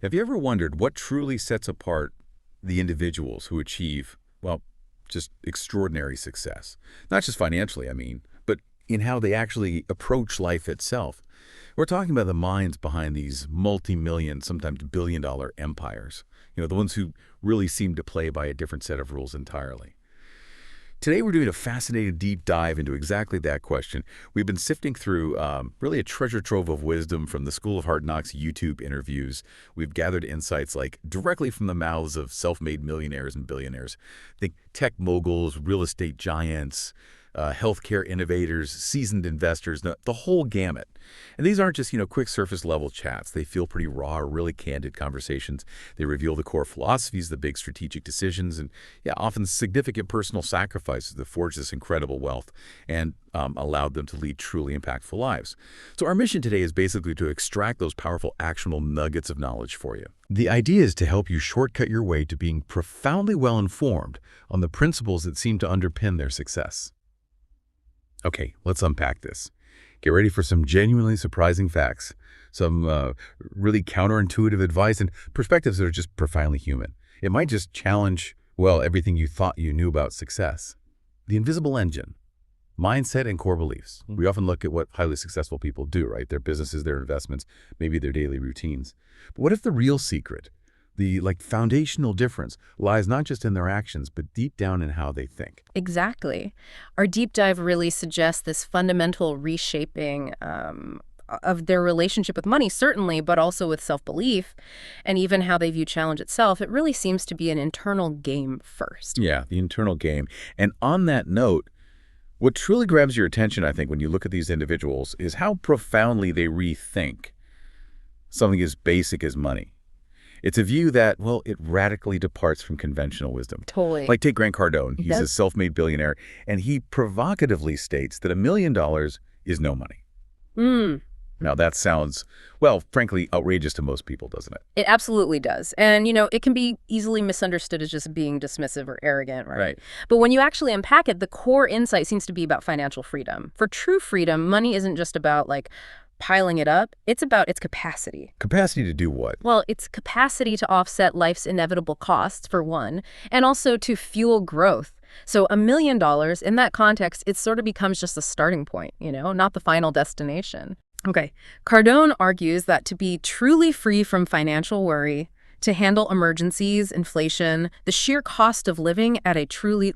Have you ever wondered what truly sets apart the individuals who achieve, well, just extraordinary success? Not just financially, I mean, but in how they actually approach life itself. We're talking about the minds behind these multi-million, sometimes billion-dollar empires. The ones who really seem to play by a different set of rules entirely. Today, we're doing a fascinating deep dive into exactly that question. We've been sifting through really a treasure trove of wisdom from the School of Hard Knocks YouTube interviews. We've gathered insights like directly from the mouths of self-made millionaires and billionaires. Think tech moguls, real estate giants, healthcare innovators, seasoned investors, the whole gamut. And these aren't just, quick surface level chats. They feel pretty raw, really candid conversations. They reveal the core philosophies, the big strategic decisions, and often significant personal sacrifices that forged this incredible wealth and allowed them to lead truly impactful lives. So our mission today is basically to extract those powerful, actionable nuggets of knowledge for you. The idea is to help you shortcut your way to being profoundly well-informed on the principles that seem to underpin their success. Okay, let's unpack this. Get ready for some genuinely surprising facts, some really counterintuitive advice, and perspectives that are just profoundly human. It might just challenge, everything you thought you knew about success. The invisible engine, mindset and core beliefs. We often look at what highly successful people do, right? Their businesses, their investments, maybe their daily routines. But what if the real secret, the foundational difference, lies not just in their actions, but deep down in how they think? Exactly. Our deep dive really suggests this fundamental reshaping of their relationship with money, certainly, but also with self-belief and even how they view challenge itself. It really seems to be an internal game first. Yeah, the internal game. And on that note, what truly grabs your attention, I think, when you look at these individuals is how profoundly they rethink something as basic as money. It's a view that, it radically departs from conventional wisdom. Totally. Like take Grant Cardone. He's a self-made billionaire, and he provocatively states that $1 million is no money. Now, that sounds, frankly, outrageous to most people, doesn't it? It absolutely does. And, it can be easily misunderstood as just being dismissive or arrogant, right? But when you actually unpack it, the core insight seems to be about financial freedom. For true freedom, money isn't just about, piling it up. It's about its capacity. Capacity to do what? Well, its capacity to offset life's inevitable costs, for one, and also to fuel growth. So $1 million, in that context, it sort of becomes just a starting point, not the final destination. Okay, Cardone argues that to be truly free from financial worry, to handle emergencies, inflation, the sheer cost of living at a truly,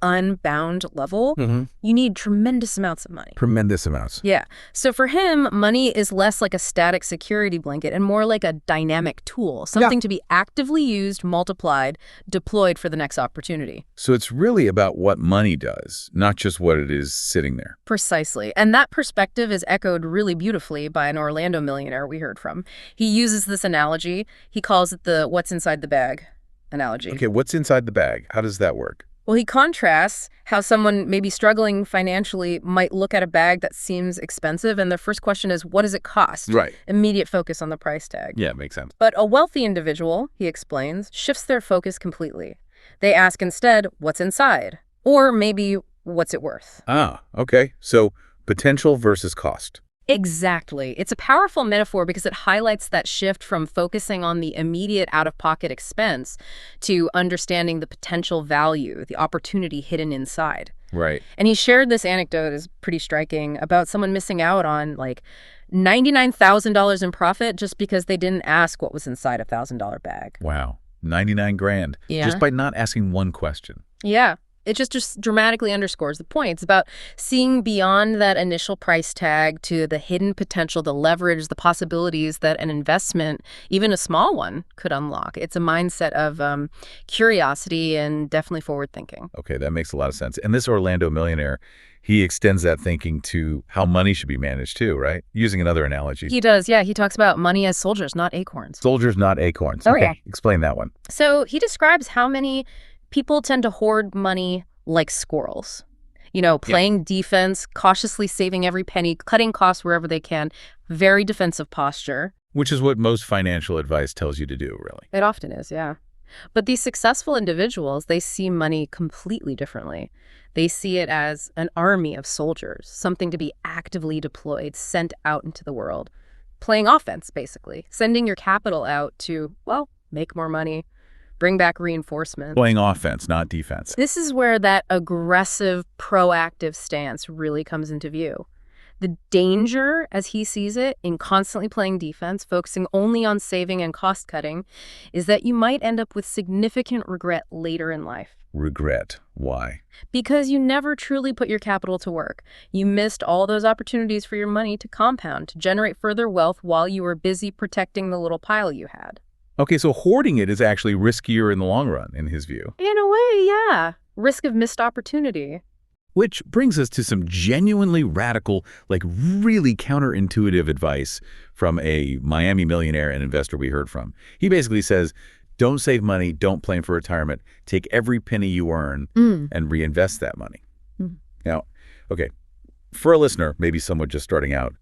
unbound level, you need tremendous amounts of money. Tremendous amounts. Yeah. So for him, money is less like a static security blanket and more like a dynamic tool, something to be actively used, multiplied, deployed for the next opportunity. So it's really about what money does, not just what it is sitting there. Precisely. And that perspective is echoed really beautifully by an Orlando millionaire we heard from. He uses this analogy. He calls it the what's inside the bag analogy. Okay, what's inside the bag? How does that work? Well, he contrasts how someone maybe struggling financially might look at a bag that seems expensive, and their first question is, what does it cost? Right. Immediate focus on the price tag. Yeah, makes sense. But a wealthy individual, he explains, shifts their focus completely. They ask instead, what's inside? Or maybe, what's it worth? Ah, okay. So potential versus cost. Exactly. It's a powerful metaphor because it highlights that shift from focusing on the immediate out-of-pocket expense to understanding the potential value, the opportunity hidden inside. Right. And he shared this anecdote, is pretty striking, about someone missing out on $99,000 in profit just because they didn't ask what was inside a $1,000 bag. Wow. 99 grand. Yeah. Just by not asking one question. Yeah. It just dramatically underscores the point. It's about seeing beyond that initial price tag to the hidden potential, the leverage, the possibilities that an investment, even a small one, could unlock. It's a mindset of curiosity and definitely forward thinking. Okay, that makes a lot of sense. And this Orlando millionaire, he extends that thinking to how money should be managed too, right? Using another analogy. He does, yeah. He talks about money as soldiers, not acorns. Soldiers, not acorns. Oh, okay, yeah. Explain that one. So he describes how many people tend to hoard money like squirrels. Playing defense, cautiously saving every penny, cutting costs wherever they can, very defensive posture. Which is what most financial advice tells you to do, really. It often is, yeah. But these successful individuals, they see money completely differently. They see it as an army of soldiers, something to be actively deployed, sent out into the world. playing offense, basically, sending your capital out to, well, make more money, bring back reinforcements. Playing offense, not defense. This is where that aggressive, proactive stance really comes into view. The danger, as he sees it, in constantly playing defense, focusing only on saving and cost cutting, is that you might end up with significant regret later in life. Regret. Why? Because you never truly put your capital to work. You missed all those opportunities for your money to compound, to generate further wealth while you were busy protecting the little pile you had. Okay, so hoarding it is actually riskier in the long run, in his view. In a way, yeah. Risk of missed opportunity. Which brings us to some genuinely radical, like really counterintuitive advice from a Miami millionaire and investor we heard from. He basically says, don't save money, don't plan for retirement. Take every penny you earn and reinvest that money. Now, okay, for a listener, maybe someone just starting out,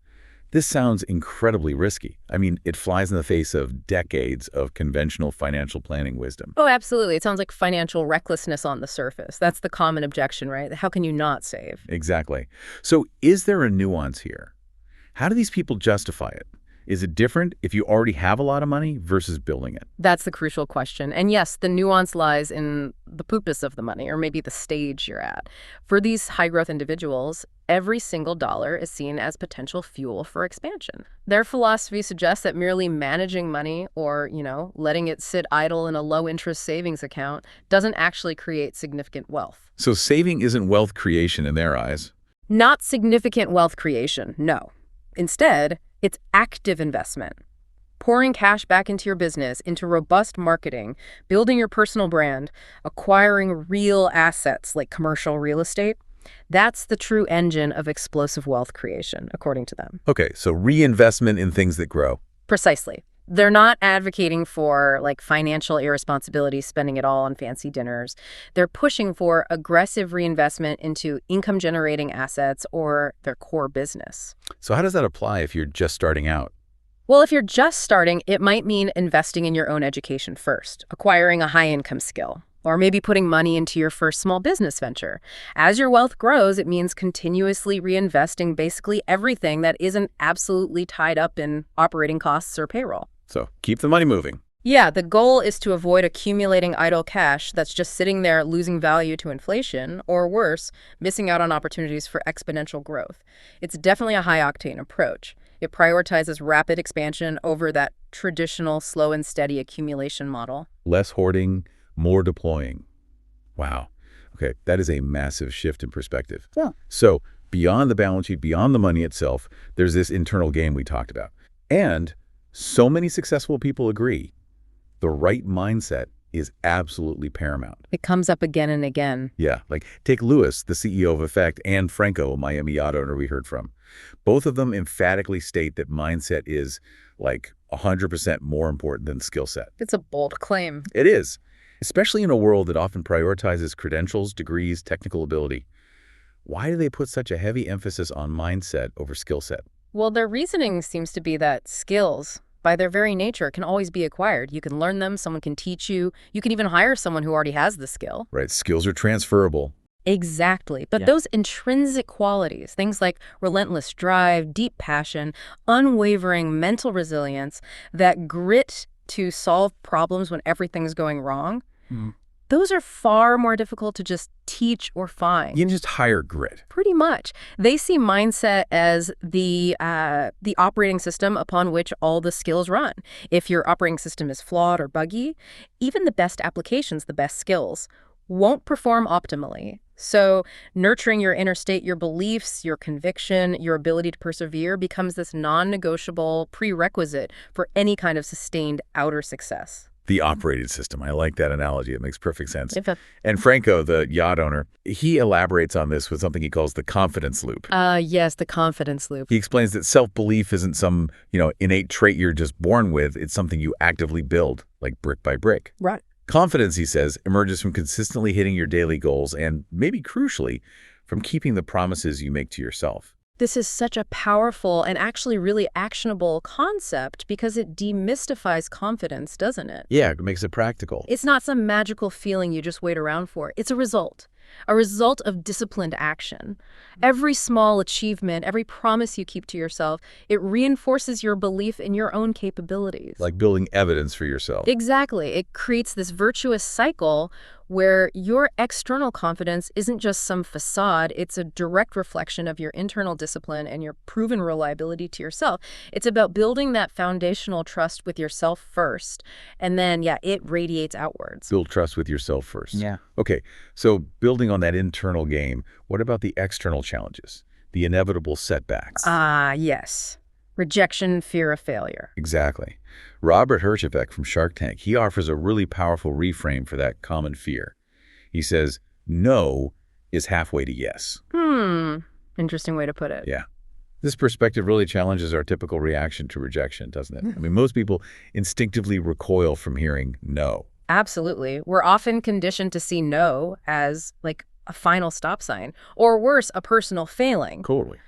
this sounds incredibly risky. I mean, it flies in the face of decades of conventional financial planning wisdom. Oh, absolutely. It sounds like financial recklessness on the surface. That's the common objection, right? How can you not save? Exactly. So is there a nuance here? How do these people justify it? Is it different if you already have a lot of money versus building it? That's the crucial question. And yes, the nuance lies in the purpose of the money, or maybe the stage you're at. For these high-growth individuals, every single dollar is seen as potential fuel for expansion. Their philosophy suggests that merely managing money or, letting it sit idle in a low-interest savings account doesn't actually create significant wealth. So saving isn't wealth creation in their eyes? Not significant wealth creation, no. Instead, it's active investment. Pouring cash back into your business, into robust marketing, building your personal brand, acquiring real assets like commercial real estate. That's the true engine of explosive wealth creation, according to them. Okay, so reinvestment in things that grow. Precisely. They're not advocating for financial irresponsibility, spending it all on fancy dinners. They're pushing for aggressive reinvestment into income-generating assets or their core business. So how does that apply if you're just starting out? Well, if you're just starting, it might mean investing in your own education first, acquiring a high-income skill, or maybe putting money into your first small business venture. As your wealth grows, it means continuously reinvesting basically everything that isn't absolutely tied up in operating costs or payroll. So keep the money moving. Yeah, the goal is to avoid accumulating idle cash that's just sitting there losing value to inflation, or worse, missing out on opportunities for exponential growth. It's definitely a high-octane approach. It prioritizes rapid expansion over that traditional slow and steady accumulation model. Less hoarding, more deploying. Wow. Okay, that is a massive shift in perspective. Yeah. So beyond the balance sheet, beyond the money itself, there's this internal game we talked about. And so many successful people agree the right mindset is absolutely paramount. It comes up again and again. Yeah, like take Lewis, the CEO of Effect, and Franco, a Miami yacht owner we heard from. Both of them emphatically state that mindset is 100% more important than skill set. It's a bold claim. It is, especially in a world that often prioritizes credentials, degrees, technical ability. Why do they put such a heavy emphasis on mindset over skill set? Well, their reasoning seems to be that skills, by their very nature, can always be acquired. You can learn them, someone can teach you. You can even hire someone who already has the skill. Right, skills are transferable. Exactly. But those intrinsic qualities, things like relentless drive, deep passion, unwavering mental resilience, that grit to solve problems when everything's going wrong, those are far more difficult to just teach or find. You can just hire grit. Pretty much. They see mindset as the operating system upon which all the skills run. If your operating system is flawed or buggy, even the best applications, the best skills, won't perform optimally. So nurturing your inner state, your beliefs, your conviction, your ability to persevere becomes this non-negotiable prerequisite for any kind of sustained outer success. The operating system. I like that analogy. It makes perfect sense. And Franco, the yacht owner, he elaborates on this with something he calls the confidence loop. Yes, the confidence loop. He explains that self-belief isn't some, innate trait you're just born with. It's something you actively build, like brick by brick. Right. Confidence, he says, emerges from consistently hitting your daily goals and, maybe crucially, from keeping the promises you make to yourself. This is such a powerful and actually really actionable concept because it demystifies confidence, doesn't it? Yeah, it makes it practical. It's not some magical feeling you just wait around for. It's a result. a result of disciplined action. Every small achievement, every promise you keep to yourself, it reinforces your belief in your own capabilities. Like building evidence for yourself. Exactly. It creates this virtuous cycle where your external confidence isn't just some facade, it's a direct reflection of your internal discipline and your proven reliability to yourself. It's about building that foundational trust with yourself first, and then, yeah, it radiates outwards. Build trust with yourself first. Yeah. Okay, so building on that internal game, what about the external challenges, the inevitable setbacks? Yes. Rejection, fear of failure. Exactly. Robert Herjavec from Shark Tank, he offers a really powerful reframe for that common fear. He says, no is halfway to yes. Interesting way to put it. Yeah. This perspective really challenges our typical reaction to rejection, doesn't it? I mean, most people instinctively recoil from hearing no. Absolutely. We're often conditioned to see no as like a final stop sign, or worse, a personal failing. Totally.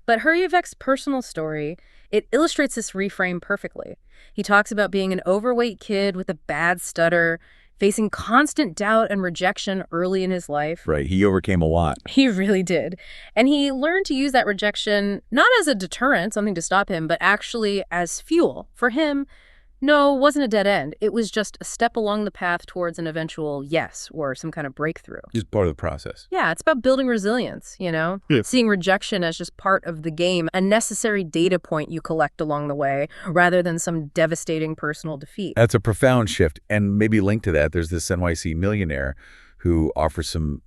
But Herjavec's personal story, it illustrates this reframe perfectly. He talks about being an overweight kid with a bad stutter, facing constant doubt and rejection early in his life. Right. He overcame a lot. He really did. And he learned to use that rejection not as a deterrent, something to stop him, but actually as fuel. For him, no, it wasn't a dead end. It was just a step along the path towards an eventual yes or some kind of breakthrough. Just part of the process. Yeah, it's about building resilience, you know? Yeah. Seeing rejection as just part of the game, a necessary data point you collect along the way, rather than some devastating personal defeat. That's a profound shift. And maybe linked to that, there's this NYC millionaire who offers some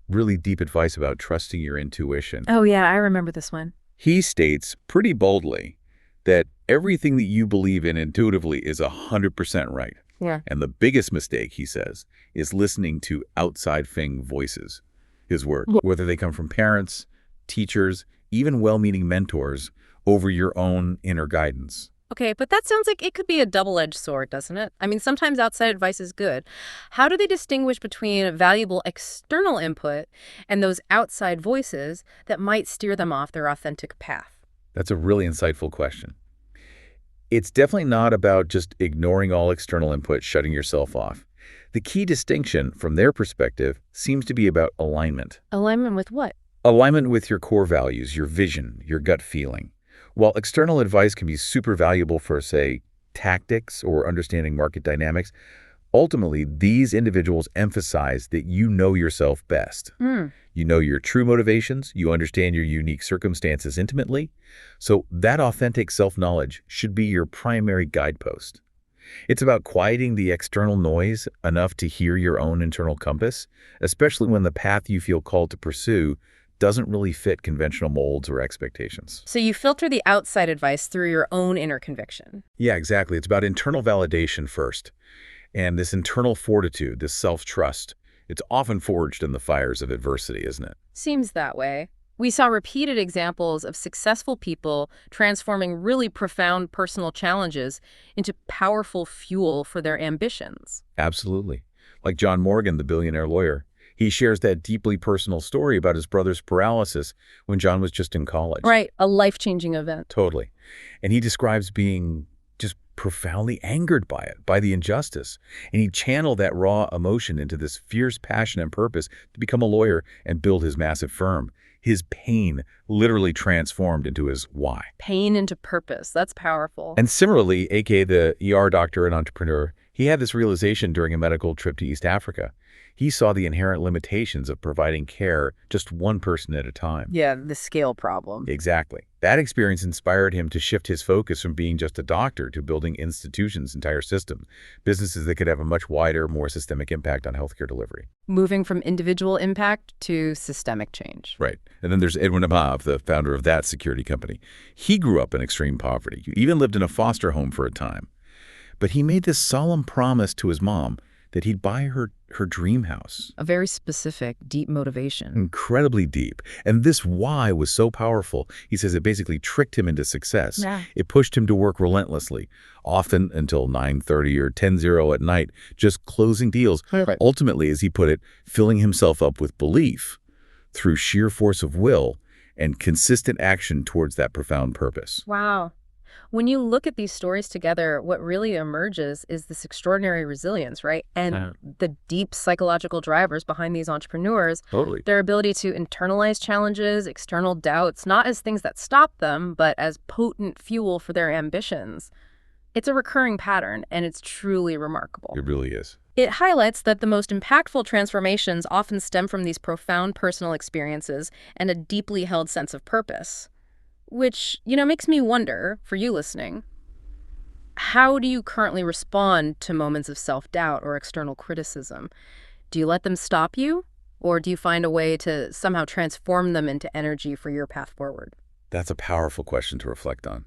really deep advice about trusting your intuition. Oh, yeah, I remember this one. He states pretty boldly that everything that you believe in intuitively is 100% right. Yeah. And the biggest mistake, he says, is listening to outside-facing voices, his word, whether they come from parents, teachers, even well-meaning mentors, over your own inner guidance. Okay, but that sounds like it could be a double-edged sword, doesn't it? I mean, sometimes outside advice is good. How do they distinguish between valuable external input and those outside voices that might steer them off their authentic path? That's a really insightful question. It's definitely not about just ignoring all external input, shutting yourself off. The key distinction, from their perspective, seems to be about alignment. Alignment with what? Alignment with your core values, your vision, your gut feeling. While external advice can be super valuable for, say, tactics or understanding market dynamics, ultimately, these individuals emphasize that you know yourself best. You know your true motivations, you understand your unique circumstances intimately, so that authentic self-knowledge should be your primary guidepost. It's about quieting the external noise enough to hear your own internal compass, especially when the path you feel called to pursue doesn't really fit conventional molds or expectations. So you filter the outside advice through your own inner conviction. Yeah, exactly. It's about internal validation first. And this internal fortitude, this self-trust, it's often forged in the fires of adversity, isn't it? Seems that way. We saw repeated examples of successful people transforming really profound personal challenges into powerful fuel for their ambitions. Absolutely. Like John Morgan, the billionaire lawyer. He shares that deeply personal story about his brother's paralysis when John was just in college. Right, a life-changing event. Totally. And he describes being just profoundly angered by it, by the injustice. And he channeled that raw emotion into this fierce passion and purpose to become a lawyer and build his massive firm. His pain literally transformed into his why. Pain into purpose. That's powerful. And similarly, a.k.a. the ER doctor and entrepreneur, he had this realization during a medical trip to East Africa. He saw the inherent limitations of providing care just one person at a time. Yeah, the scale problem. Exactly. That experience inspired him to shift his focus from being just a doctor to building institutions, entire systems, businesses that could have a much wider, more systemic impact on healthcare delivery. Moving from individual impact to systemic change. Right. And then there's Edwin Abov, the founder of that security company. He grew up in extreme poverty. He even lived in a foster home for a time. But he made this solemn promise to his mom that he'd buy her dream house. A very specific, deep motivation. Incredibly deep. And this why was so powerful, he says it basically tricked him into success. Yeah. It pushed him to work relentlessly, often until 9:30 or 10:0 at night, just closing deals. Right. Ultimately, as he put it, filling himself up with belief through sheer force of will and consistent action towards that profound purpose. Wow. When you look at these stories together, what really emerges is this extraordinary resilience, right? And the deep psychological drivers behind these entrepreneurs, Totally. their ability to internalize challenges, external doubts, not as things that stop them, but as potent fuel for their ambitions. It's a recurring pattern, and it's truly remarkable. It really is. It highlights that the most impactful transformations often stem from these profound personal experiences and a deeply held sense of purpose. Which, makes me wonder, for you listening, how do you currently respond to moments of self-doubt or external criticism? Do you let them stop you, or do you find a way to somehow transform them into energy for your path forward? That's a powerful question to reflect on.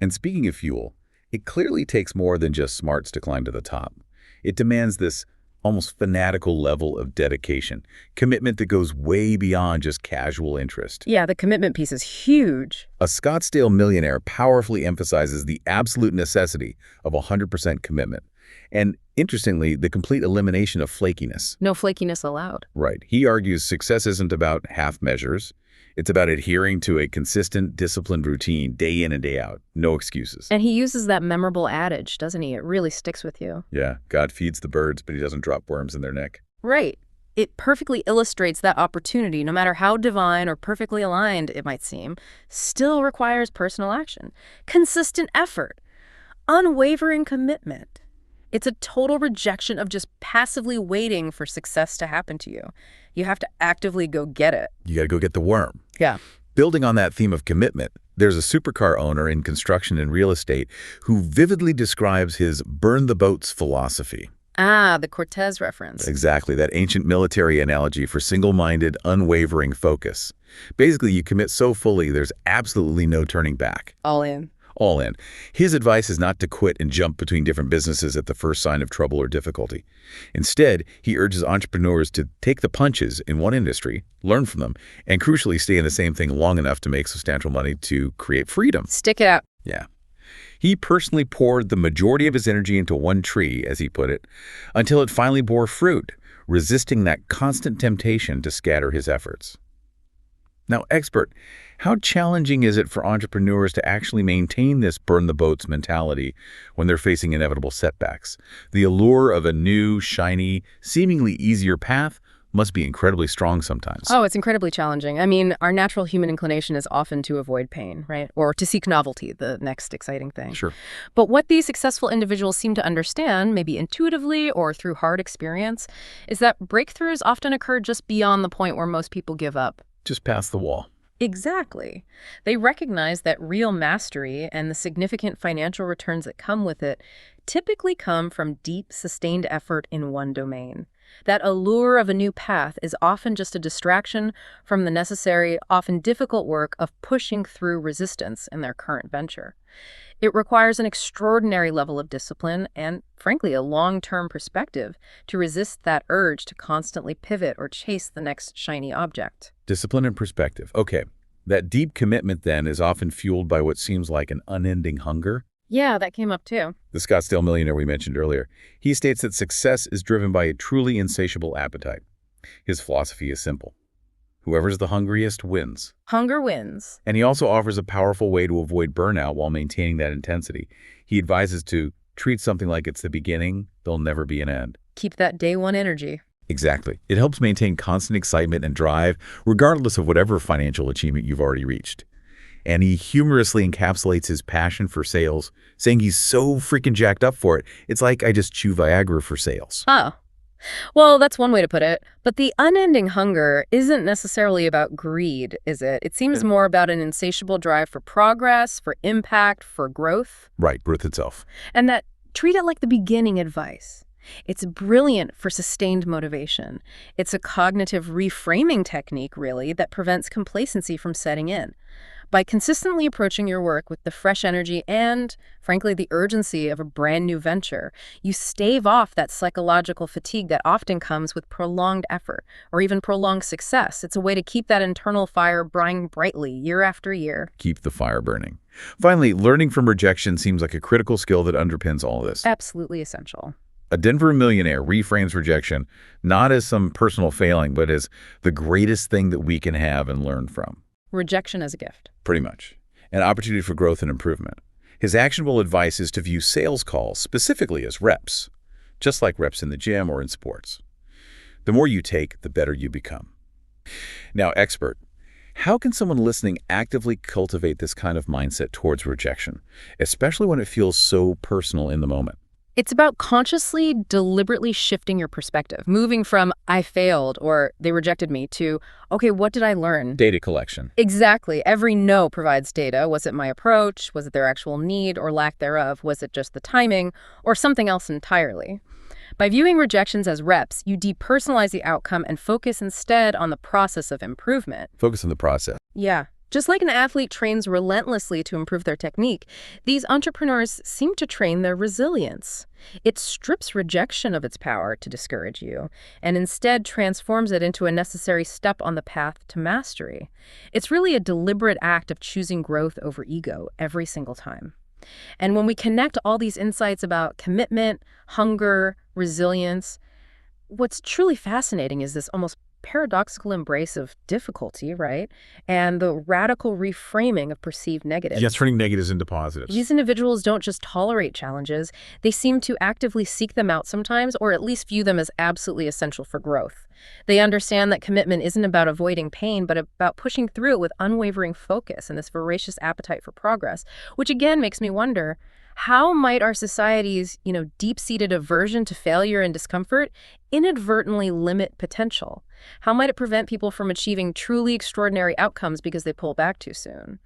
And speaking of fuel, it clearly takes more than just smarts to climb to the top. It demands this almost fanatical level of dedication, commitment that goes way beyond just casual interest. Yeah, the commitment piece is huge. A Scottsdale millionaire powerfully emphasizes the absolute necessity of 100% commitment. And interestingly, the complete elimination of flakiness. No flakiness allowed. Right. He argues success isn't about half measures. It's about adhering to a consistent, disciplined routine day in and day out. No excuses. And he uses that memorable adage, doesn't he? It really sticks with you. Yeah, God feeds the birds, but he doesn't drop worms in their neck. Right. It perfectly illustrates that opportunity, no matter how divine or perfectly aligned it might seem, still requires personal action, consistent effort, unwavering commitment. It's a total rejection of just passively waiting for success to happen to you. You have to actively go get it. You got to go get the worm. Yeah. Building on that theme of commitment, there's a supercar owner in construction and real estate who vividly describes his burn the boats philosophy. Ah, the Cortez reference. Exactly, that ancient military analogy for single-minded, unwavering focus. Basically, you commit so fully, there's absolutely no turning back. All in. All in. His advice is not to quit and jump between different businesses at the first sign of trouble or difficulty. Instead, he urges entrepreneurs to take the punches in one industry, learn from them, and crucially stay in the same thing long enough to make substantial money to create freedom. Stick it out. Yeah. He personally poured the majority of his energy into one tree, as he put it, until it finally bore fruit, resisting that constant temptation to scatter his efforts. Now, expert, how challenging is it for entrepreneurs to actually maintain this burn-the-boats mentality when they're facing inevitable setbacks? The allure of a new, shiny, seemingly easier path must be incredibly strong sometimes. Oh, it's incredibly challenging. I mean, our natural human inclination is often to avoid pain, right? Or to seek novelty, the next exciting thing. Sure. But what these successful individuals seem to understand, maybe intuitively or through hard experience, is that breakthroughs often occur just beyond the point where most people give up. Just past the wall. Exactly. They recognize that real mastery and the significant financial returns that come with it typically come from deep, sustained effort in one domain. That allure of a new path is often just a distraction from the necessary, often difficult work of pushing through resistance in their current venture. It requires an extraordinary level of discipline and, frankly, a long-term perspective to resist that urge to constantly pivot or chase the next shiny object. Discipline and perspective. Okay. That deep commitment, then, is often fueled by what seems like an unending hunger. Yeah, that came up too. The Scottsdale millionaire we mentioned earlier, he states that success is driven by a truly insatiable appetite. His philosophy is simple. Whoever's the hungriest wins. Hunger wins. And he also offers a powerful way to avoid burnout while maintaining that intensity. He advises to treat something like it's the beginning, there'll never be an end. Keep that day one energy. Exactly. It helps maintain constant excitement and drive, regardless of whatever financial achievement you've already reached. And he humorously encapsulates his passion for sales, saying he's so freaking jacked up for it, it's like I just chew Viagra for sales. Oh. Well, that's one way to put it. But the unending hunger isn't necessarily about greed, is it? It seems more about an insatiable drive for progress, for impact, for growth. Right, growth itself. And that treat it like the beginning advice. It's brilliant for sustained motivation. It's a cognitive reframing technique, really, that prevents complacency from setting in. By consistently approaching your work with the fresh energy and, frankly, the urgency of a brand new venture, you stave off that psychological fatigue that often comes with prolonged effort or even prolonged success. It's a way to keep that internal fire burning brightly year after year. Keep the fire burning. Finally, learning from rejection seems like a critical skill that underpins all this. Absolutely essential. A Denver millionaire reframes rejection not as some personal failing, but as the greatest thing that we can have and learn from. Rejection as a gift. Pretty much. An opportunity for growth and improvement. His actionable advice is to view sales calls specifically as reps, just like reps in the gym or in sports. The more you take, the better you become. Now, expert, how can someone listening actively cultivate this kind of mindset towards rejection, especially when it feels so personal in the moment? It's about consciously, deliberately shifting your perspective, moving from "I failed" or "they rejected me" to "okay, what did I learn?" Data collection. Exactly. Every no provides data. Was it my approach? Was it their actual need or lack thereof? Was it just the timing or something else entirely? By viewing rejections as reps, you depersonalize the outcome and focus instead on the process of improvement. Focus on the process. Yeah. Just like an athlete trains relentlessly to improve their technique, these entrepreneurs seem to train their resilience. It strips rejection of its power to discourage you and instead transforms it into a necessary step on the path to mastery. It's really a deliberate act of choosing growth over ego every single time. And when we connect all these insights about commitment, hunger, resilience, what's truly fascinating is this almost paradoxical embrace of difficulty, right? And the radical reframing of perceived negatives. Yeah, turning negatives into positives. These individuals don't just tolerate challenges, they seem to actively seek them out sometimes, or at least view them as absolutely essential for growth. They understand that commitment isn't about avoiding pain, but about pushing through it with unwavering focus and this voracious appetite for progress, which again makes me wonder, how might our society's, deep-seated aversion to failure and discomfort inadvertently limit potential? How might it prevent people from achieving truly extraordinary outcomes because they pull back too soon?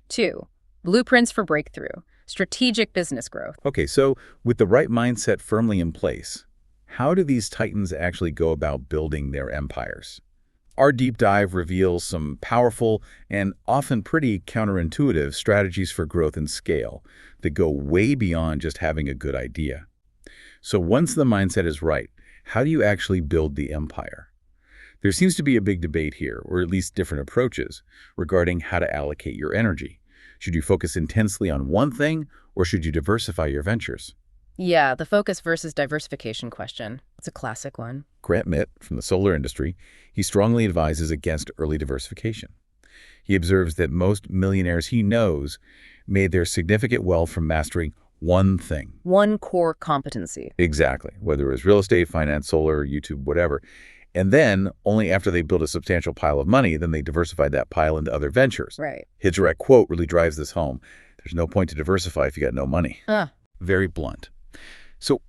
2. Blueprints for breakthrough. Strategic business growth. Okay, so with the right mindset firmly in place, how do these titans actually go about building their empires? Our deep dive reveals some powerful and often pretty counterintuitive strategies for growth and scale that go way beyond just having a good idea. So once the mindset is right, how do you actually build the empire? There seems to be a big debate here, or at least different approaches, regarding how to allocate your energy. Should you focus intensely on one thing, or should you diversify your ventures? Yeah, the focus versus diversification question. It's a classic one. Grant Mitt, from the solar industry, he strongly advises against early diversification. He observes that most millionaires he knows made their significant wealth from mastering one thing. One core competency. Exactly, whether it was real estate, finance, solar, YouTube, whatever. And then, only after they built a substantial pile of money, then they diversified that pile into other ventures. Right. His direct quote really drives this home. There's no point to diversify if you got no money. Very blunt. So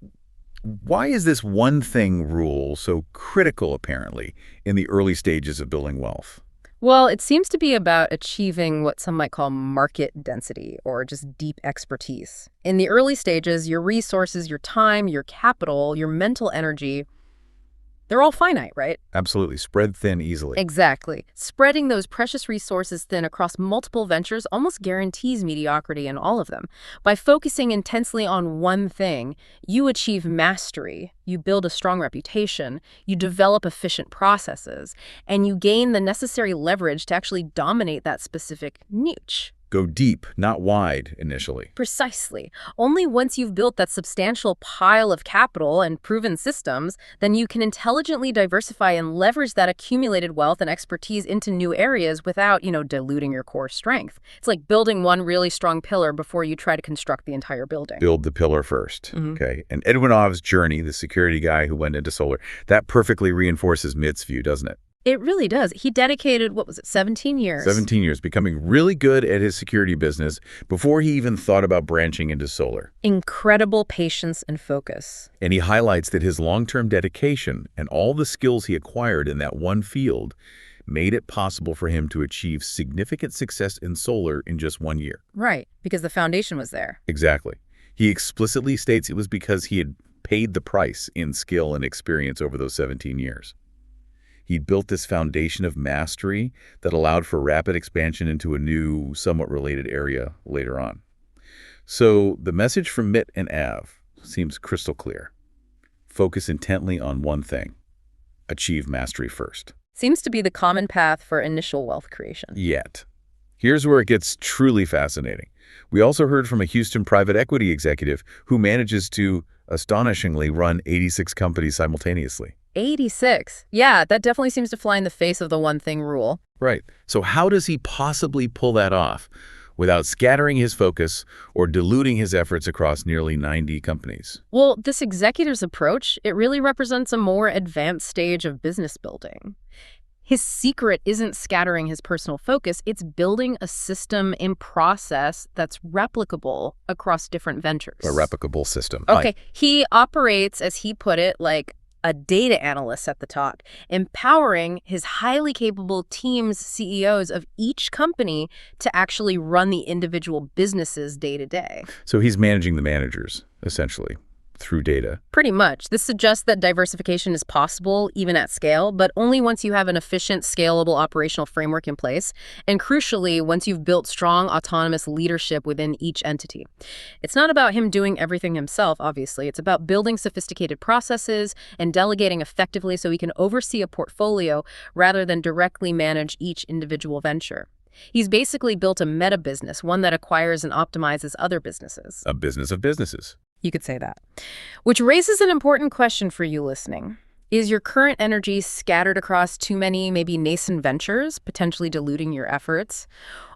why is this one thing rule so critical, apparently, in the early stages of building wealth? Well, it seems to be about achieving what some might call market density or just deep expertise. In the early stages, your resources, your time, your capital, your mental energy, they're all finite, right? Absolutely. Spread thin easily. Exactly. Spreading those precious resources thin across multiple ventures almost guarantees mediocrity in all of them. By focusing intensely on one thing, you achieve mastery, you build a strong reputation, you develop efficient processes, and you gain the necessary leverage to actually dominate that specific niche. Go deep, not wide, initially. Precisely. Only once you've built that substantial pile of capital and proven systems, then you can intelligently diversify and leverage that accumulated wealth and expertise into new areas without, diluting your core strength. It's like building one really strong pillar before you try to construct the entire building. Build the pillar first, okay? And Edwin Ov's journey, the security guy who went into solar, that perfectly reinforces Mitt's view, doesn't it? It really does. He dedicated, 17 years? 17 years, becoming really good at his security business before he even thought about branching into solar. Incredible patience and focus. And he highlights that his long-term dedication and all the skills he acquired in that one field made it possible for him to achieve significant success in solar in just 1 year. Right, because the foundation was there. Exactly. He explicitly states it was because he had paid the price in skill and experience over those 17 years. He'd built this foundation of mastery that allowed for rapid expansion into a new, somewhat related area later on. So the message from Mitt and Av seems crystal clear. Focus intently on one thing. Achieve mastery first. Seems to be the common path for initial wealth creation. Yet. Here's where it gets truly fascinating. We also heard from a Houston private equity executive who manages to, astonishingly, run 86 companies simultaneously. 86. Yeah, that definitely seems to fly in the face of the one thing rule. Right. So how does he possibly pull that off? without scattering his focus or diluting his efforts across nearly 90 companies. Well, this executive's approach, it really represents a more advanced stage of business building. His secret isn't scattering his personal focus, it's building a system in process that's replicable across different ventures. A replicable system. Okay, he operates, as he put it, like a data analyst at the top, empowering his highly capable teams, CEOs of each company to actually run the individual businesses day to day. So he's managing the managers, essentially, through data. Pretty much. This suggests that diversification is possible, even at scale, but only once you have an efficient, scalable operational framework in place, and crucially, once you've built strong, autonomous leadership within each entity. It's not about him doing everything himself, obviously. It's about building sophisticated processes and delegating effectively so he can oversee a portfolio rather than directly manage each individual venture. He's basically built a meta business, one that acquires and optimizes other businesses. A business of businesses. You could say that. Which raises an important question for you listening. Is your current energy scattered across too many, maybe nascent ventures, potentially diluting your efforts?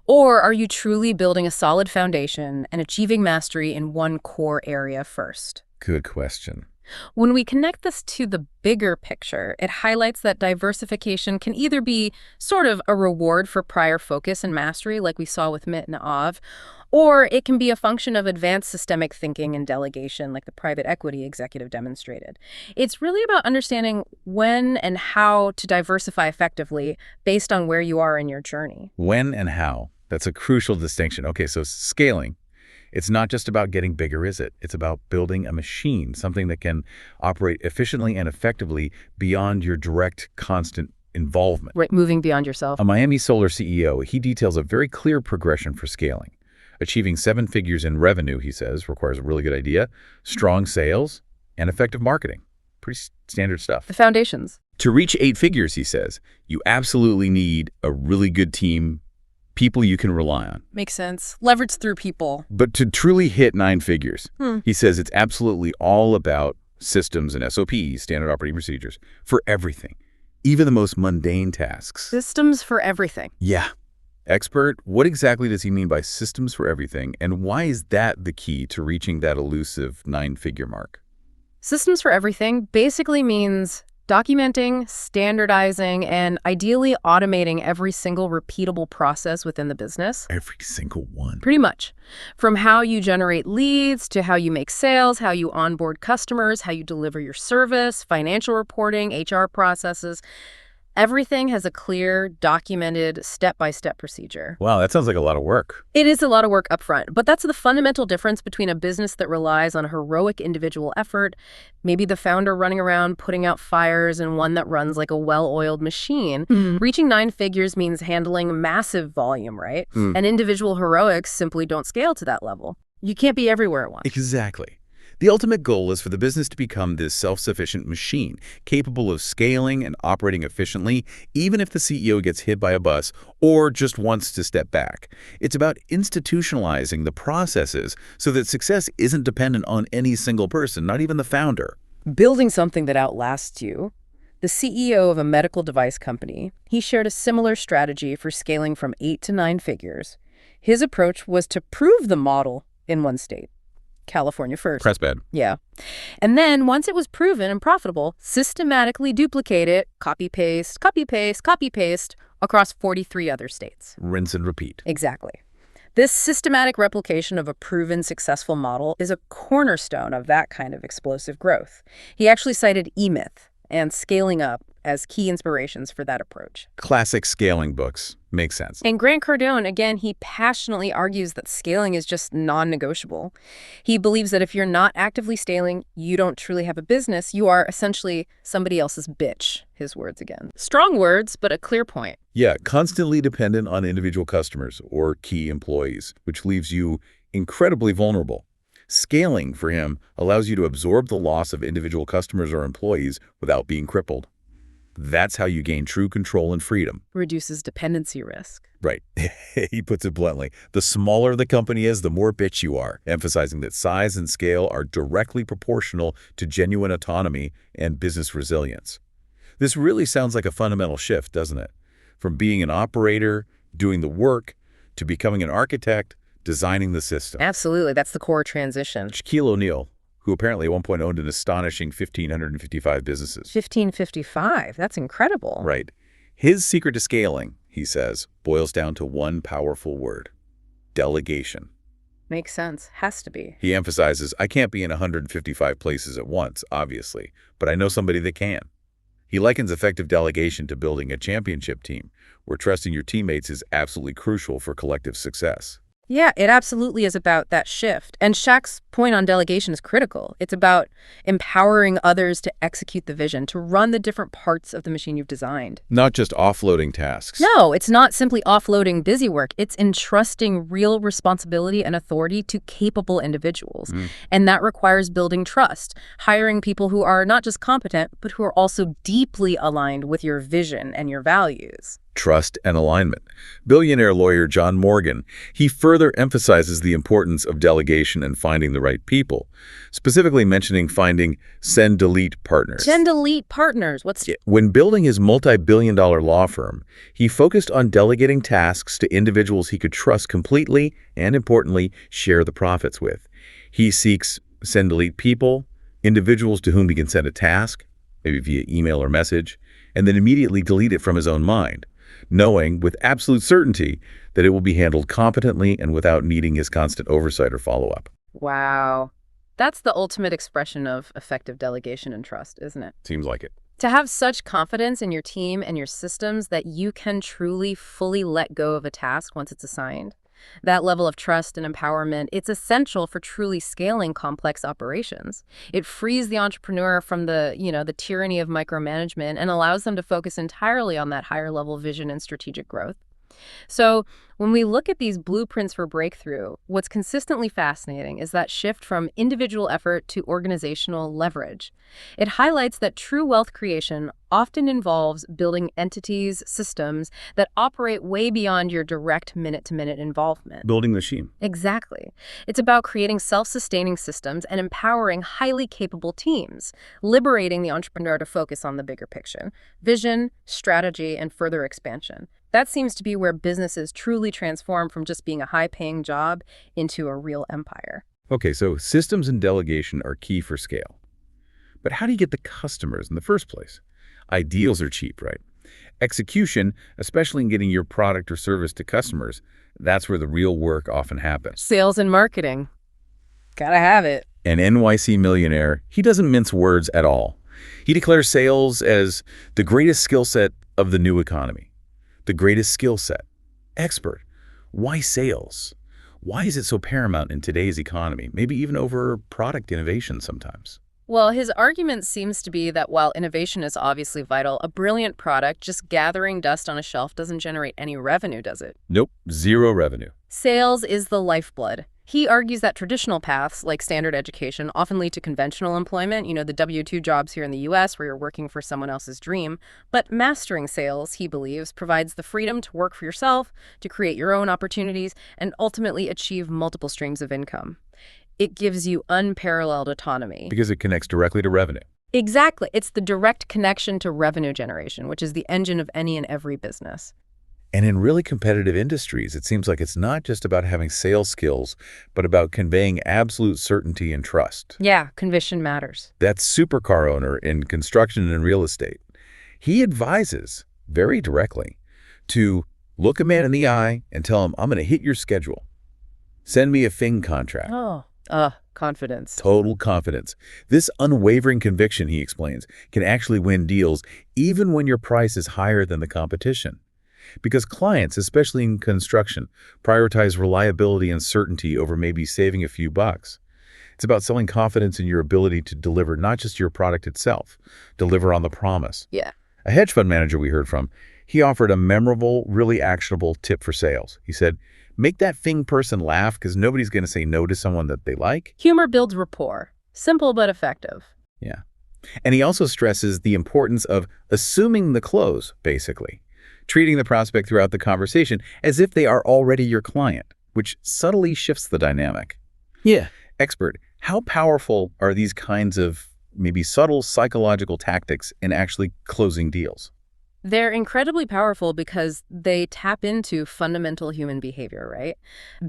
Or are you truly building a solid foundation and achieving mastery in one core area first? Good question. When we connect this to the bigger picture, it highlights that diversification can either be sort of a reward for prior focus and mastery, like we saw with Mitt and Av, or it can be a function of advanced systemic thinking and delegation, like the private equity executive demonstrated. It's really about understanding when and how to diversify effectively based on where you are in your journey. When and how. That's a crucial distinction. Okay, so scaling. It's not just about getting bigger, is it? It's about building a machine, something that can operate efficiently and effectively beyond your direct, constant involvement. Right, moving beyond yourself. A Miami Solar CEO, he details a very clear progression for scaling. Achieving 7 figures in revenue, he says, requires a really good idea, strong sales, and effective marketing. Pretty standard stuff. The foundations. To reach 8 figures, he says, you absolutely need a really good team, people you can rely on. Makes sense. Leverage through people. But to truly hit 9 figures, he says it's absolutely all about systems and SOPs, standard operating procedures, for everything, even the most mundane tasks. Systems for everything. Yeah. Expert, what exactly does he mean by systems for everything, and why is that the key to reaching that elusive 9-figure mark? Systems for everything basically means documenting, standardizing, and ideally automating every single repeatable process within the business. Every single one. Pretty much. From how you generate leads to how you make sales, how you onboard customers, how you deliver your service, financial reporting, HR processes. Everything has a clear, documented, step-by-step procedure. Wow, that sounds like a lot of work. It is a lot of work upfront, but that's the fundamental difference between a business that relies on heroic individual effort, maybe the founder running around putting out fires, and one that runs like a well-oiled machine. Reaching 9 figures means handling massive volume, right? And individual heroics simply don't scale to that level. You can't be everywhere at once. Exactly. The ultimate goal is for the business to become this self-sufficient machine, capable of scaling and operating efficiently, even if the CEO gets hit by a bus or just wants to step back. It's about institutionalizing the processes so that success isn't dependent on any single person, not even the founder. Building something that outlasts you. The CEO of a medical device company, he shared a similar strategy for scaling from 8 to 9 figures. His approach was to prove the model in one state. California first. Press bad. Yeah. And then once it was proven and profitable, systematically duplicate it, copy paste, copy paste, copy paste across 43 other states. Rinse and repeat. Exactly. This systematic replication of a proven successful model is a cornerstone of that kind of explosive growth. He actually cited E-Myth and Scaling Up as key inspirations for that approach. Classic scaling books. Makes sense. And Grant Cardone, again, he passionately argues that scaling is just non-negotiable. He believes that if you're not actively scaling, you don't truly have a business. You are essentially somebody else's bitch, his words again. Strong words, but a clear point. Yeah, constantly dependent on individual customers or key employees, which leaves you incredibly vulnerable. Scaling, for him, allows you to absorb the loss of individual customers or employees without being crippled. That's how you gain true control and freedom. Reduces dependency risk. Right. He puts it bluntly. The smaller the company is, the more bitch you are, emphasizing that size and scale are directly proportional to genuine autonomy and business resilience. This really sounds like a fundamental shift, doesn't it? From being an operator, doing the work, to becoming an architect, designing the system. Absolutely. That's the core transition. Shaquille O'Neal, who apparently at one point owned an astonishing 1,555 businesses. 1555. That's incredible. Right. His secret to scaling, he says, boils down to one powerful word: delegation. Makes sense. Has to be. He emphasizes, I can't be in 155 places at once, obviously, but I know somebody that can. He likens effective delegation to building a championship team, where trusting your teammates is absolutely crucial for collective success. Yeah, it absolutely is about that shift. And Shaq's point on delegation is critical. It's about empowering others to execute the vision, to run the different parts of the machine you've designed. Not just offloading tasks. No, it's not simply offloading busy work. It's entrusting real responsibility and authority to capable individuals. And that requires building trust, hiring people who are not just competent, but who are also deeply aligned with your vision and your values. Trust and alignment. Billionaire lawyer John Morgan, he further emphasizes the importance of delegation and finding the right people, specifically mentioning finding send-delete partners. Send-delete partners. When building his multi-billion-dollar law firm, he focused on delegating tasks to individuals he could trust completely and, importantly, share the profits with. He seeks send-delete people, individuals to whom he can send a task, maybe via email or message, and then immediately delete it from his own mind, knowing with absolute certainty that it will be handled competently and without needing his constant oversight or follow-up. Wow. That's the ultimate expression of effective delegation and trust, isn't it? Seems like it. To have such confidence in your team and your systems that you can truly, fully let go of a task once it's assigned. That level of trust and empowerment, it's essential for truly scaling complex operations. It frees the entrepreneur from the tyranny of micromanagement and allows them to focus entirely on that higher level vision and strategic growth. So when we look at these blueprints for breakthrough, what's consistently fascinating is that shift from individual effort to organizational leverage. It highlights that true wealth creation often involves building entities, systems that operate way beyond your direct minute-to-minute involvement. Building the machine. Exactly. It's about creating self-sustaining systems and empowering highly capable teams, liberating the entrepreneur to focus on the bigger picture: vision, strategy, and further expansion. That seems to be where businesses truly transform from just being a high-paying job into a real empire. Okay, so systems and delegation are key for scale. But how do you get the customers in the first place? Ideals are cheap, right? Execution, especially in getting your product or service to customers, that's where the real work often happens. Sales and marketing. Gotta have it. An NYC millionaire, he doesn't mince words at all. He declares sales as the greatest skill set of the new economy. The greatest skill set. Expert. Why sales? Why is it so paramount in today's economy, maybe even over product innovation sometimes? Well, his argument seems to be that while innovation is obviously vital, a brilliant product just gathering dust on a shelf doesn't generate any revenue, does it? Nope, zero revenue. Sales is the lifeblood. He argues that traditional paths, like standard education, often lead to conventional employment, the W-2 jobs here in the U.S. where you're working for someone else's dream. But mastering sales, he believes, provides the freedom to work for yourself, to create your own opportunities, and ultimately achieve multiple streams of income. It gives you unparalleled autonomy. Because it connects directly to revenue. Exactly. It's the direct connection to revenue generation, which is the engine of any and every business. And in really competitive industries, it seems like it's not just about having sales skills, but about conveying absolute certainty and trust. Yeah, conviction matters. That supercar owner in construction and real estate, he advises very directly to look a man in the eye and tell him, I'm going to hit your schedule. Send me a FING contract. Confidence. Total confidence. This unwavering conviction, he explains, can actually win deals even when your price is higher than the competition. Because clients, especially in construction, prioritize reliability and certainty over maybe saving a few bucks. It's about selling confidence in your ability to deliver not just your product itself, deliver on the promise. Yeah. A hedge fund manager we heard from, he offered a memorable, really actionable tip for sales. He said, make that FING person laugh because nobody's going to say no to someone that they like. Humor builds rapport. Simple but effective. Yeah. And he also stresses the importance of assuming the close, basically. Treating the prospect throughout the conversation as if they are already your client, which subtly shifts the dynamic. Yeah. Expert, how powerful are these kinds of maybe subtle psychological tactics in actually closing deals? They're incredibly powerful because they tap into fundamental human behavior, right?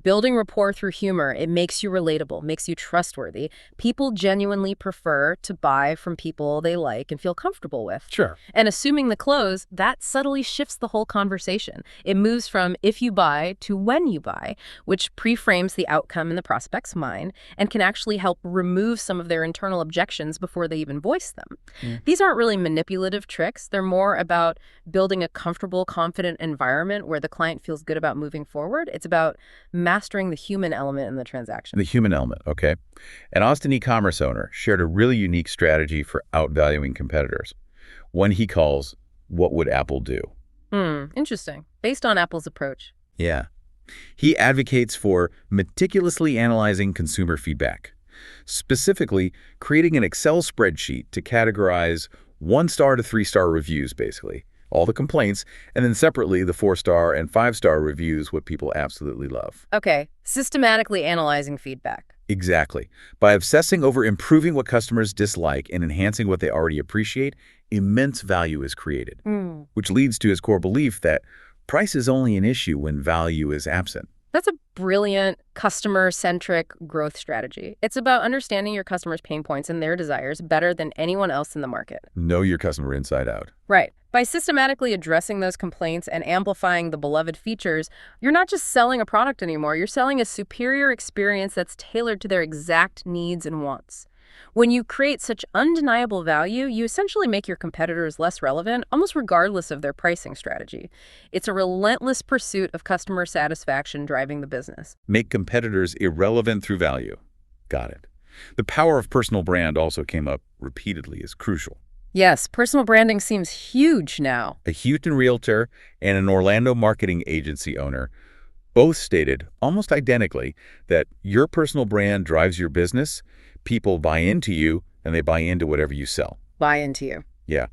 Building rapport through humor, it makes you relatable, makes you trustworthy. People genuinely prefer to buy from people they like and feel comfortable with. Sure. And assuming the close, that subtly shifts the whole conversation. It moves from if you buy to when you buy, which pre-frames the outcome in the prospect's mind and can actually help remove some of their internal objections before they even voice them. These aren't really manipulative tricks. They're more about building a comfortable, confident environment where the client feels good about moving forward. It's about mastering the human element in the transaction. The human element, okay. An Austin e-commerce owner shared a really unique strategy for outvaluing competitors, one he calls, "What would Apple do?" Interesting. Based on Apple's approach. Yeah. He advocates for meticulously analyzing consumer feedback, specifically creating an Excel spreadsheet to categorize 1-star to 3-star reviews, basically, all the complaints, and then separately the 4-star and 5-star reviews, what people absolutely love. Okay, systematically analyzing feedback. Exactly. By obsessing over improving what customers dislike and enhancing what they already appreciate, immense value is created, which leads to his core belief that price is only an issue when value is absent. That's a brilliant customer-centric growth strategy. It's about understanding your customers' pain points and their desires better than anyone else in the market. Know your customer inside out. Right. By systematically addressing those complaints and amplifying the beloved features, you're not just selling a product anymore. You're selling a superior experience that's tailored to their exact needs and wants. When you create such undeniable value, you essentially make your competitors less relevant, almost regardless of their pricing strategy. It's a relentless pursuit of customer satisfaction driving the business. Make competitors irrelevant through value. Got it. The power of personal brand also came up repeatedly as crucial. Yes, personal branding seems huge now. A Houston realtor and an Orlando marketing agency owner both stated, almost identically, that your personal brand drives your business, people buy into you, and they buy into whatever you sell. Buy into you. Yeah.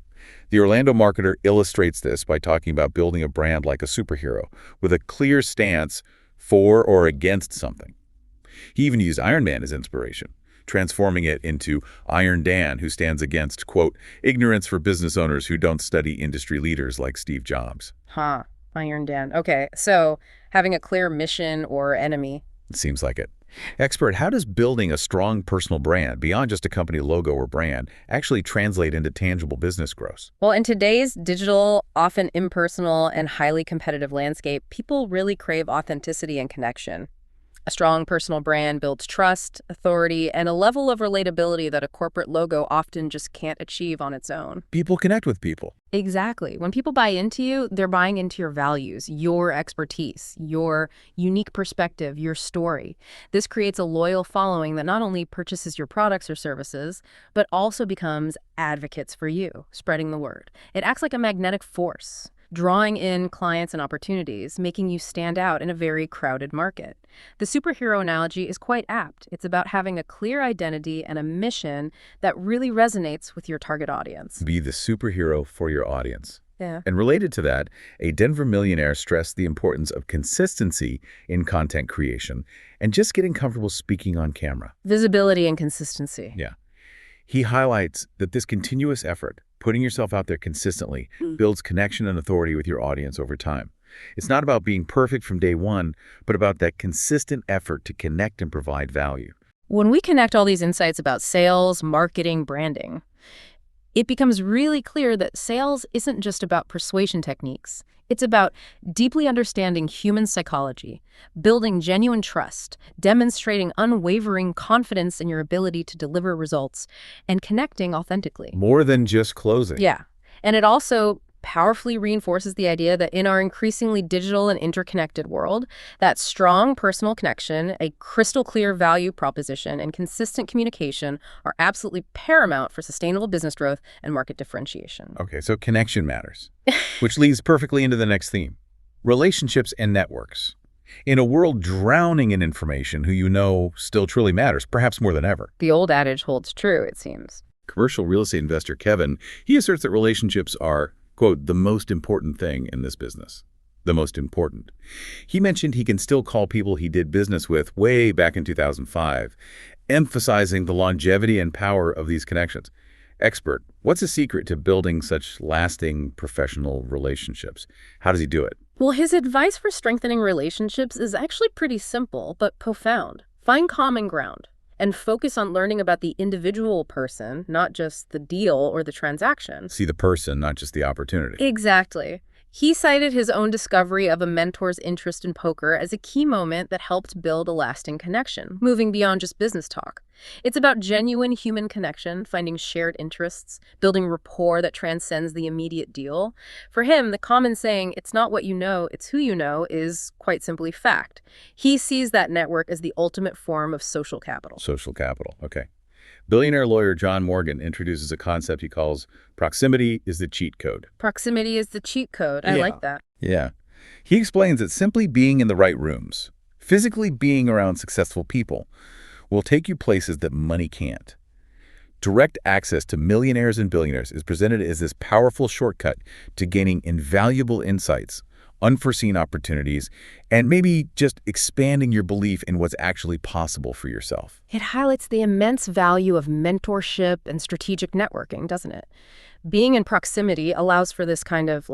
The Orlando marketer illustrates this by talking about building a brand like a superhero, with a clear stance for or against something. He even used Iron Man as inspiration, transforming it into Iron Dan, who stands against, quote, ignorance for business owners who don't study industry leaders like Steve Jobs. Iron Dan. Okay, so having a clear mission or enemy. It seems like it. Expert, how does building a strong personal brand, beyond just a company logo or brand, actually translate into tangible business growth? Well, in today's digital, often impersonal, and highly competitive landscape, people really crave authenticity and connection. A strong personal brand builds trust, authority, and a level of relatability that a corporate logo often just can't achieve on its own. People connect with people. Exactly. When people buy into you, they're buying into your values, your expertise, your unique perspective, your story. This creates a loyal following that not only purchases your products or services, but also becomes advocates for you, spreading the word. It acts like a magnetic force, drawing in clients and opportunities, making you stand out in a very crowded market. The superhero analogy is quite apt. It's about having a clear identity and a mission that really resonates with your target audience. Be the superhero for your audience. Yeah. And related to that, a Denver millionaire stressed the importance of consistency in content creation and just getting comfortable speaking on camera. Visibility and consistency. Yeah. He highlights that this continuous effort, putting yourself out there consistently, builds connection and authority with your audience over time. It's not about being perfect from day one, but about that consistent effort to connect and provide value. When we connect all these insights about sales, marketing, branding, it becomes really clear that sales isn't just about persuasion techniques. It's about deeply understanding human psychology, building genuine trust, demonstrating unwavering confidence in your ability to deliver results, and connecting authentically. More than just closing. Yeah. And it also powerfully reinforces the idea that in our increasingly digital and interconnected world, that strong personal connection, a crystal clear value proposition, and consistent communication are absolutely paramount for sustainable business growth and market differentiation. Okay, so connection matters, which leads perfectly into the next theme, relationships and networks. In a world drowning in information, who you know still truly matters, perhaps more than ever. The old adage holds true, it seems. Commercial real estate investor Kevin, he asserts that relationships are, quote, the most important thing in this business. The most important. He mentioned he can still call people he did business with way back in 2005, emphasizing the longevity and power of these connections. Expert, what's the secret to building such lasting professional relationships? How does he do it? Well, his advice for strengthening relationships is actually pretty simple, but profound. Find common ground and focus on learning about the individual person, not just the deal or the transaction. See the person, not just the opportunity. Exactly. He cited his own discovery of a mentor's interest in poker as a key moment that helped build a lasting connection, moving beyond just business talk. It's about genuine human connection, finding shared interests, building rapport that transcends the immediate deal. For him, the common saying, "It's not what you know, it's who you know," is quite simply fact. He sees that network as the ultimate form of social capital. Social capital, okay. Billionaire lawyer John Morgan introduces a concept he calls proximity is the cheat code. Proximity is the cheat code. I like that. Yeah. He explains that simply being in the right rooms, physically being around successful people, will take you places that money can't. Direct access to millionaires and billionaires is presented as this powerful shortcut to gaining invaluable insights, unforeseen opportunities, and maybe just expanding your belief in what's actually possible for yourself. It highlights the immense value of mentorship and strategic networking, doesn't it? Being in proximity allows for this kind of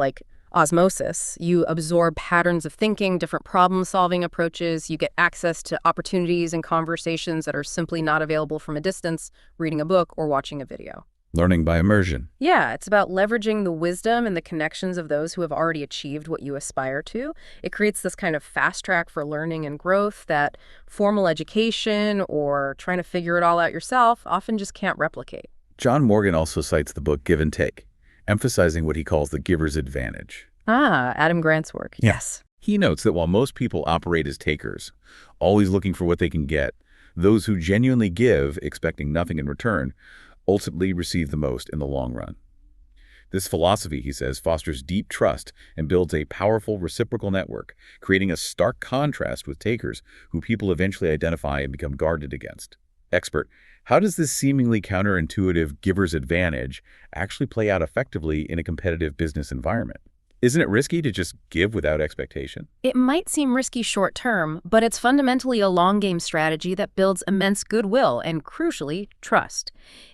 osmosis. You absorb patterns of thinking, different problem-solving approaches. You get access to opportunities and conversations that are simply not available from a distance, reading a book or watching a video. Learning by immersion. Yeah, it's about leveraging the wisdom and the connections of those who have already achieved what you aspire to. It creates this kind of fast track for learning and growth that formal education or trying to figure it all out yourself often just can't replicate. John Morgan also cites the book Give and Take, emphasizing what he calls the giver's advantage. Ah, Adam Grant's work. Yeah. Yes. He notes that while most people operate as takers, always looking for what they can get, those who genuinely give, expecting nothing in return, ultimately receive the most in the long run. This philosophy, he says, fosters deep trust and builds a powerful reciprocal network, creating a stark contrast with takers who people eventually identify and become guarded against. Expert, how does this seemingly counterintuitive giver's advantage actually play out effectively in a competitive business environment? Isn't it risky to just give without expectation? It might seem risky short term, but it's fundamentally a long-game strategy that builds immense goodwill and, crucially, trust.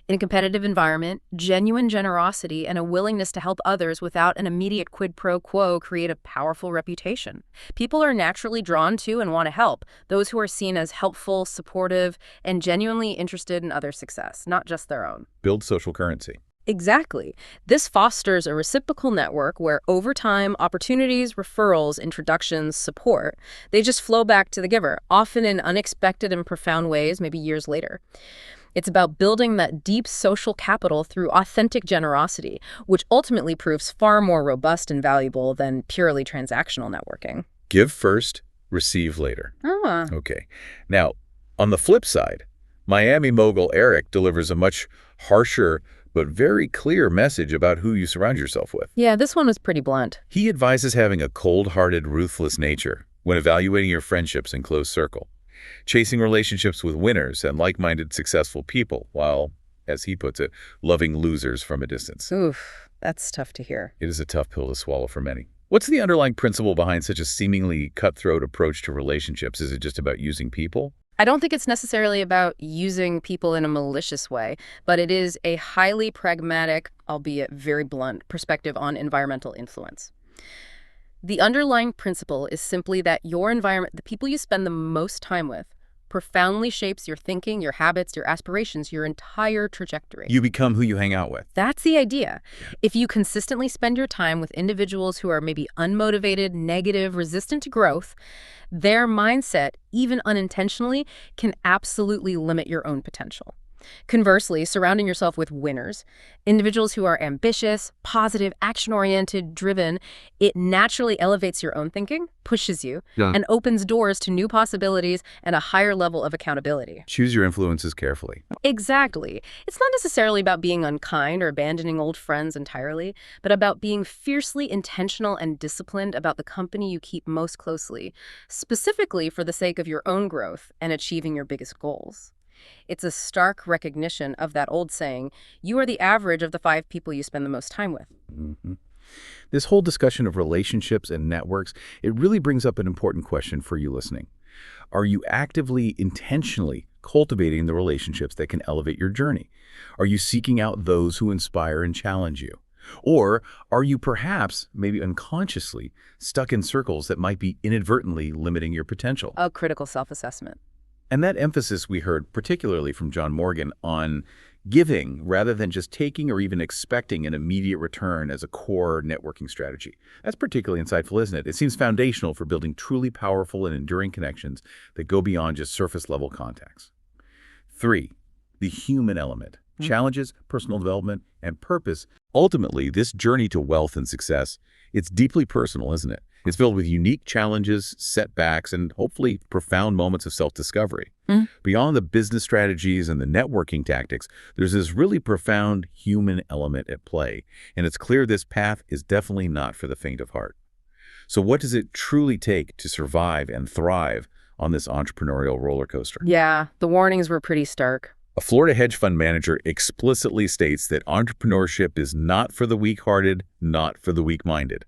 In a competitive environment, genuine generosity and a willingness to help others without an immediate quid pro quo create a powerful reputation. People are naturally drawn to and want to help those who are seen as helpful, supportive, and genuinely interested in others' success, not just their own. Build social currency. Exactly. This fosters a reciprocal network where over time, opportunities, referrals, introductions, support, they just flow back to the giver, often in unexpected and profound ways, maybe years later. It's about building that deep social capital through authentic generosity, which ultimately proves far more robust and valuable than purely transactional networking. Give first, receive later. Ah. Okay. Now, on the flip side, Miami mogul Eric delivers a much harsher but very clear message about who you surround yourself with. Yeah, this one was pretty blunt. He advises having a cold-hearted, ruthless nature when evaluating your friendships in close circle, chasing relationships with winners and like-minded successful people while, as he puts it, loving losers from a distance. Oof, that's tough to hear. It is a tough pill to swallow for many. What's the underlying principle behind such a seemingly cutthroat approach to relationships? Is it just about using people? I don't think it's necessarily about using people in a malicious way, but it is a highly pragmatic, albeit very blunt, perspective on environmental influence. The underlying principle is simply that your environment, the people you spend the most time with, profoundly shapes your thinking, your habits, your aspirations, your entire trajectory. You become who you hang out with. That's the idea. If you consistently spend your time with individuals who are maybe unmotivated, negative, resistant to growth, their mindset, even unintentionally, can absolutely limit your own potential. Conversely, surrounding yourself with winners, individuals who are ambitious, positive, action-oriented, driven, it naturally elevates your own thinking, pushes you, and opens doors to new possibilities and a higher level of accountability. Choose your influences carefully. Exactly. It's not necessarily about being unkind or abandoning old friends entirely, but about being fiercely intentional and disciplined about the company you keep most closely, specifically for the sake of your own growth and achieving your biggest goals. It's a stark recognition of that old saying, you are the average of the 5 people you spend the most time with. Mm-hmm. This whole discussion of relationships and networks, it really brings up an important question for you listening. Are you actively, intentionally cultivating the relationships that can elevate your journey? Are you seeking out those who inspire and challenge you? Or are you perhaps, maybe unconsciously, stuck in circles that might be inadvertently limiting your potential? A critical self-assessment. And that emphasis we heard particularly from John Morgan on giving rather than just taking or even expecting an immediate return as a core networking strategy. That's particularly insightful, isn't it? It seems foundational for building truly powerful and enduring connections that go beyond just surface-level contacts. 3, the human element. Challenges, personal development, and purpose. Ultimately, this journey to wealth and success, it's deeply personal, isn't it? It's filled with unique challenges, setbacks, and hopefully profound moments of self-discovery. Beyond the business strategies and the networking tactics, there's this really profound human element at play, and it's clear this path is definitely not for the faint of heart. So what does it truly take to survive and thrive on this entrepreneurial roller coaster? Yeah, the warnings were pretty stark. A Florida hedge fund manager explicitly states that entrepreneurship is not for the weak-hearted, not for the weak-minded.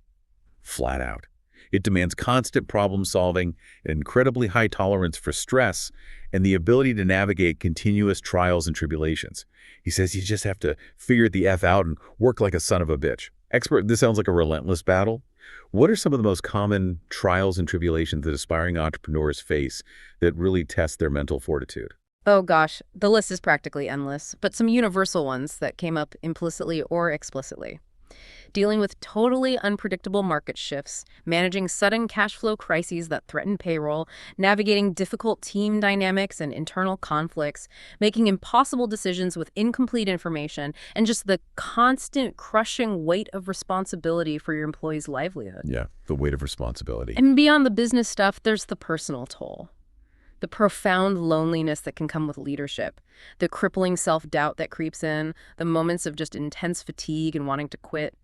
Flat out. It demands constant problem solving, an incredibly high tolerance for stress, and the ability to navigate continuous trials and tribulations. He says you just have to figure the F out and work like a son of a bitch. Expert, this sounds like a relentless battle. What are some of the most common trials and tribulations that aspiring entrepreneurs face that really test their mental fortitude? Oh gosh, the list is practically endless, but some universal ones that came up implicitly or explicitly. Dealing with totally unpredictable market shifts, managing sudden cash flow crises that threaten payroll, navigating difficult team dynamics and internal conflicts, making impossible decisions with incomplete information, and just the constant crushing weight of responsibility for your employees' livelihood. Yeah, the weight of responsibility. And beyond the business stuff, there's the personal toll. The profound loneliness that can come with leadership, the crippling self-doubt that creeps in, the moments of just intense fatigue and wanting to quit.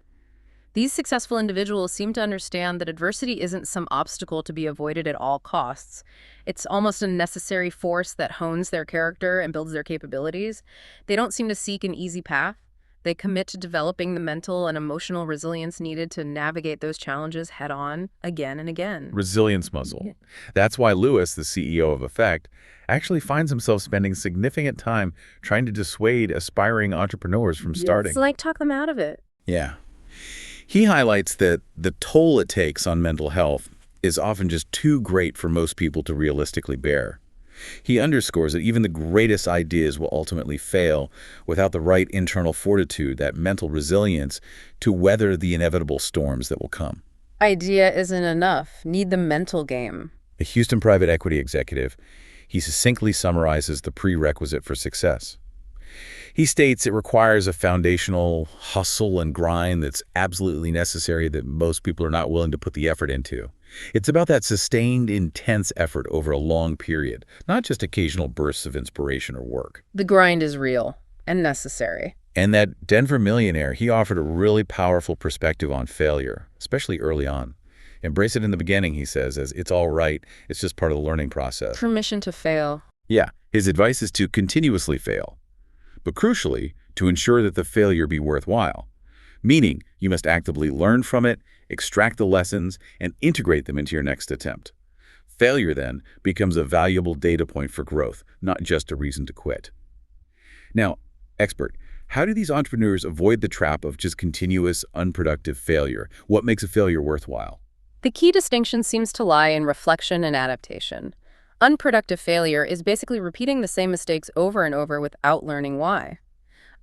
These successful individuals seem to understand that adversity isn't some obstacle to be avoided at all costs. It's almost a necessary force that hones their character and builds their capabilities. They don't seem to seek an easy path. They commit to developing the mental and emotional resilience needed to navigate those challenges head-on again and again. Resilience muscle. That's why Lewis, the CEO of Effect, actually finds himself spending significant time trying to dissuade aspiring entrepreneurs from starting. It's like talk them out of it. Yeah. He highlights that the toll it takes on mental health is often just too great for most people to realistically bear. He underscores that even the greatest ideas will ultimately fail without the right internal fortitude, that mental resilience, to weather the inevitable storms that will come. Idea isn't enough. Need the mental game. A Houston private equity executive, he succinctly summarizes the prerequisite for success. He states it requires a foundational hustle and grind that's absolutely necessary that most people are not willing to put the effort into. It's about that sustained, intense effort over a long period, not just occasional bursts of inspiration or work. The grind is real and necessary. And that Denver millionaire, he offered a really powerful perspective on failure, especially early on. Embrace it in the beginning, he says, as it's all right, it's just part of the learning process. Permission to fail. Yeah, his advice is to continuously fail, but crucially, to ensure that the failure be worthwhile. Meaning, you must actively learn from it, extract the lessons, and integrate them into your next attempt. Failure, then, becomes a valuable data point for growth, not just a reason to quit. Now, expert, how do these entrepreneurs avoid the trap of just continuous, unproductive failure? What makes a failure worthwhile? The key distinction seems to lie in reflection and adaptation. Unproductive failure is basically repeating the same mistakes over and over without learning why.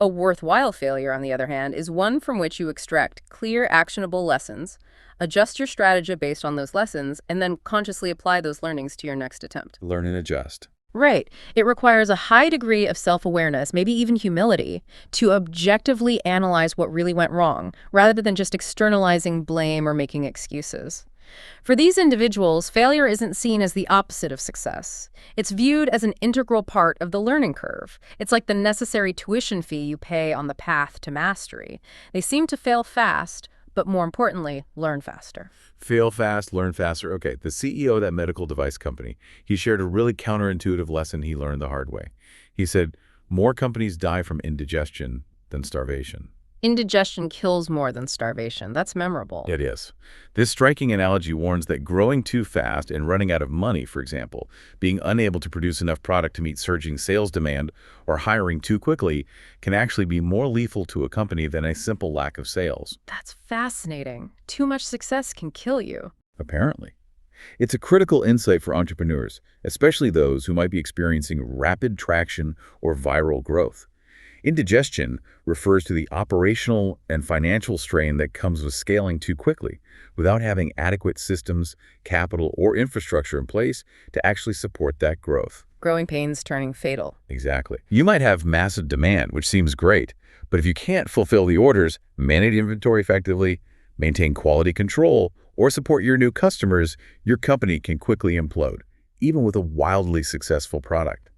A worthwhile failure, on the other hand, is one from which you extract clear, actionable lessons, adjust your strategy based on those lessons, and then consciously apply those learnings to your next attempt. Learn and adjust. Right. It requires a high degree of self-awareness, maybe even humility, to objectively analyze what really went wrong, rather than just externalizing blame or making excuses. For these individuals, failure isn't seen as the opposite of success. It's viewed as an integral part of the learning curve. It's like the necessary tuition fee you pay on the path to mastery. They seem to fail fast, but more importantly, learn faster. Fail fast, learn faster. Okay, the CEO of that medical device company, he shared a really counterintuitive lesson he learned the hard way. He said, more companies die from indigestion than starvation. Indigestion kills more than starvation. That's memorable. It is. This striking analogy warns that growing too fast and running out of money, for example, being unable to produce enough product to meet surging sales demand, or hiring too quickly, can actually be more lethal to a company than a simple lack of sales. That's fascinating. Too much success can kill you. Apparently. It's a critical insight for entrepreneurs, especially those who might be experiencing rapid traction or viral growth. Indigestion refers to the operational and financial strain that comes with scaling too quickly, without having adequate systems, capital, or infrastructure in place to actually support that growth. Growing pains turning fatal. Exactly. You might have massive demand, which seems great, but if you can't fulfill the orders, manage inventory effectively, maintain quality control, or support your new customers, your company can quickly implode, even with a wildly successful product.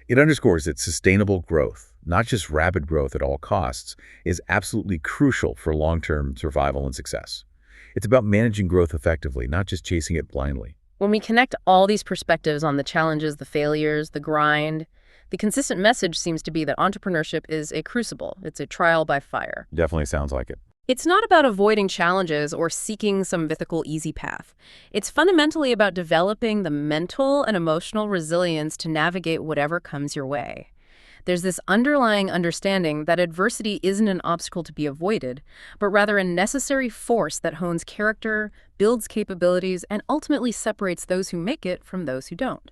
It underscores that sustainable growth, not just rapid growth at all costs, is absolutely crucial for long-term survival and success. It's about managing growth effectively, not just chasing it blindly. When we connect all these perspectives on the challenges, the failures, the grind, the consistent message seems to be that entrepreneurship is a crucible. It's a trial by fire. Definitely sounds like it. It's not about avoiding challenges or seeking some mythical easy path. It's fundamentally about developing the mental and emotional resilience to navigate whatever comes your way. There's this underlying understanding that adversity isn't an obstacle to be avoided, but rather a necessary force that hones character, builds capabilities, and ultimately separates those who make it from those who don't.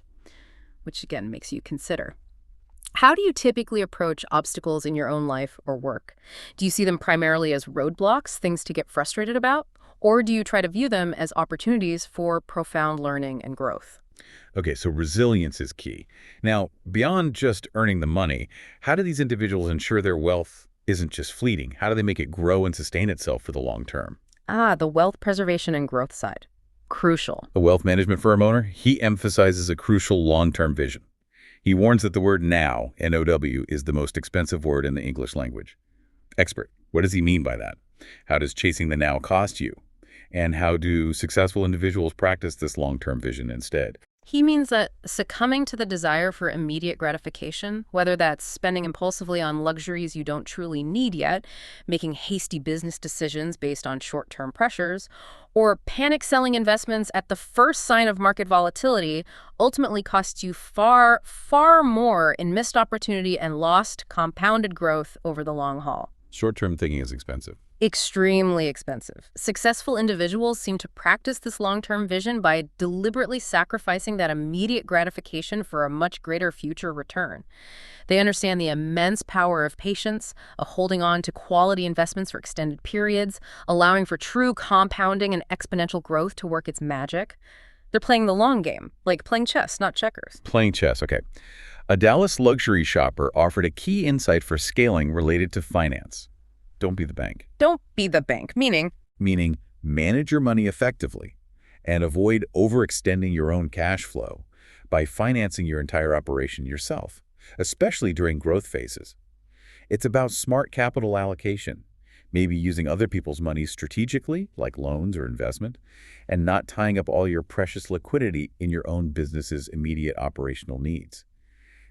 Which again makes you consider. How do you typically approach obstacles in your own life or work? Do you see them primarily as roadblocks, things to get frustrated about? Or do you try to view them as opportunities for profound learning and growth? Okay, so resilience is key. Now, beyond just earning the money, how do these individuals ensure their wealth isn't just fleeting? How do they make it grow and sustain itself for the long term? The wealth preservation and growth side. Crucial. A wealth management firm owner, he emphasizes a crucial long-term vision. He warns that the word now, N-O-W, is the most expensive word in the English language. Expert, what does he mean by that? How does chasing the now cost you? And how do successful individuals practice this long-term vision instead? He means that succumbing to the desire for immediate gratification, whether that's spending impulsively on luxuries you don't truly need yet, making hasty business decisions based on short-term pressures, or panic selling investments at the first sign of market volatility, ultimately costs you far, far more in missed opportunity and lost compounded growth over the long haul. Short-term thinking is expensive. Extremely expensive. Successful individuals seem to practice this long-term vision by deliberately sacrificing that immediate gratification for a much greater future return. They understand the immense power of patience, of holding on to quality investments for extended periods, allowing for true compounding and exponential growth to work its magic. They're playing the long game, like playing chess, not checkers. Playing chess, okay. A Dallas luxury shopper offered a key insight for scaling related to finance. Don't be the bank. Don't be the bank, meaning? Meaning, manage your money effectively and avoid overextending your own cash flow by financing your entire operation yourself, especially during growth phases. It's about smart capital allocation, maybe using other people's money strategically, like loans or investment, and not tying up all your precious liquidity in your own business's immediate operational needs.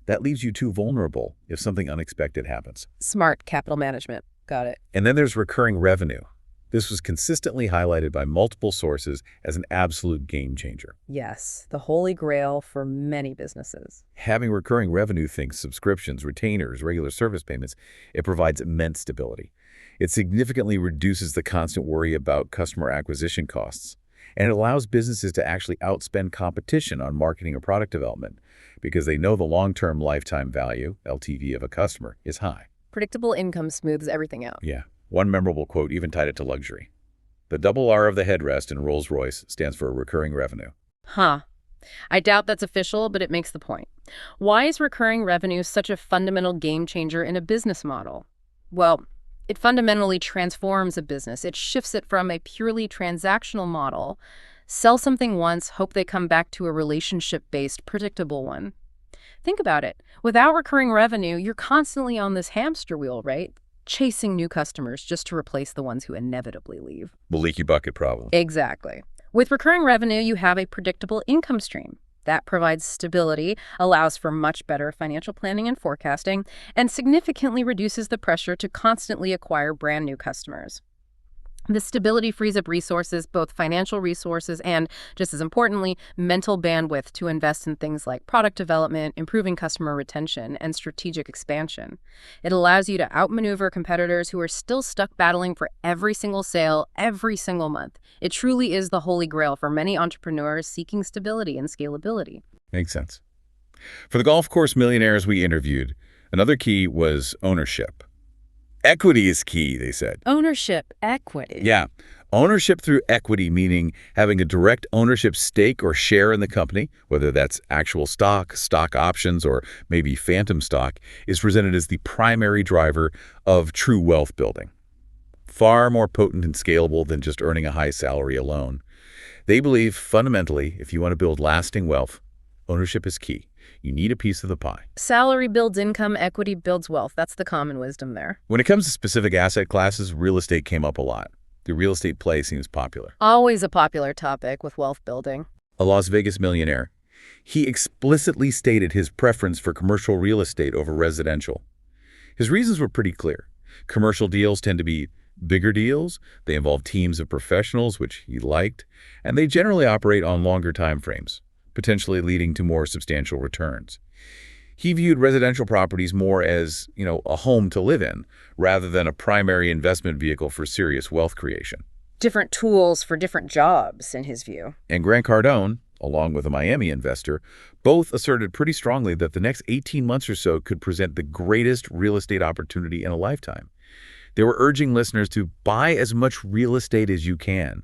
That leaves you too vulnerable if something unexpected happens. Smart capital management. Got it. And then there's recurring revenue. This was consistently highlighted by multiple sources as an absolute game changer. Yes, the holy grail for many businesses. Having recurring revenue, think subscriptions, retainers, regular service payments, it provides immense stability. It significantly reduces the constant worry about customer acquisition costs. And it allows businesses to actually outspend competition on marketing or product development because they know the long-term lifetime value, LTV, of a customer is high. Predictable income smooths everything out. Yeah. One memorable quote even tied it to luxury. The double R of the headrest in Rolls-Royce stands for recurring revenue. Huh. I doubt that's official, but it makes the point. Why is recurring revenue such a fundamental game changer in a business model? Well, it fundamentally transforms a business. It shifts it from a purely transactional model, sell something once, hope they come back, to a relationship-based, predictable one. Think about it. Without recurring revenue, you're constantly on this hamster wheel, right? Chasing new customers just to replace the ones who inevitably leave. The leaky bucket problem. Exactly. With recurring revenue, you have a predictable income stream. That provides stability, allows for much better financial planning and forecasting, and significantly reduces the pressure to constantly acquire brand new customers. The stability frees up resources, both financial resources and, just as importantly, mental bandwidth to invest in things like product development, improving customer retention, and strategic expansion. It allows you to outmaneuver competitors who are still stuck battling for every single sale, every single month. It truly is the holy grail for many entrepreneurs seeking stability and scalability. Makes sense. For the golf course millionaires we interviewed, another key was ownership. Equity is key, they said. Ownership, equity. Yeah. Ownership through equity, meaning having a direct ownership stake or share in the company, whether that's actual stock, stock options, or maybe phantom stock, is presented as the primary driver of true wealth building. Far more potent and scalable than just earning a high salary alone. They believe, fundamentally, if you want to build lasting wealth, ownership is key. You need a piece of the pie. Salary builds income, equity builds wealth. That's the common wisdom there. When it comes to specific asset classes, real estate came up a lot. The real estate play seems popular. Always a popular topic with wealth building. A Las Vegas millionaire, he explicitly stated his preference for commercial real estate over residential. His reasons were pretty clear. Commercial deals tend to be bigger deals, they involve teams of professionals, which he liked, and they generally operate on longer time frames, potentially leading to more substantial returns. He viewed residential properties more as, a home to live in, rather than a primary investment vehicle for serious wealth creation. Different tools for different jobs, in his view. And Grant Cardone, along with a Miami investor, both asserted pretty strongly that the next 18 months or so could present the greatest real estate opportunity in a lifetime. They were urging listeners to buy as much real estate as you can,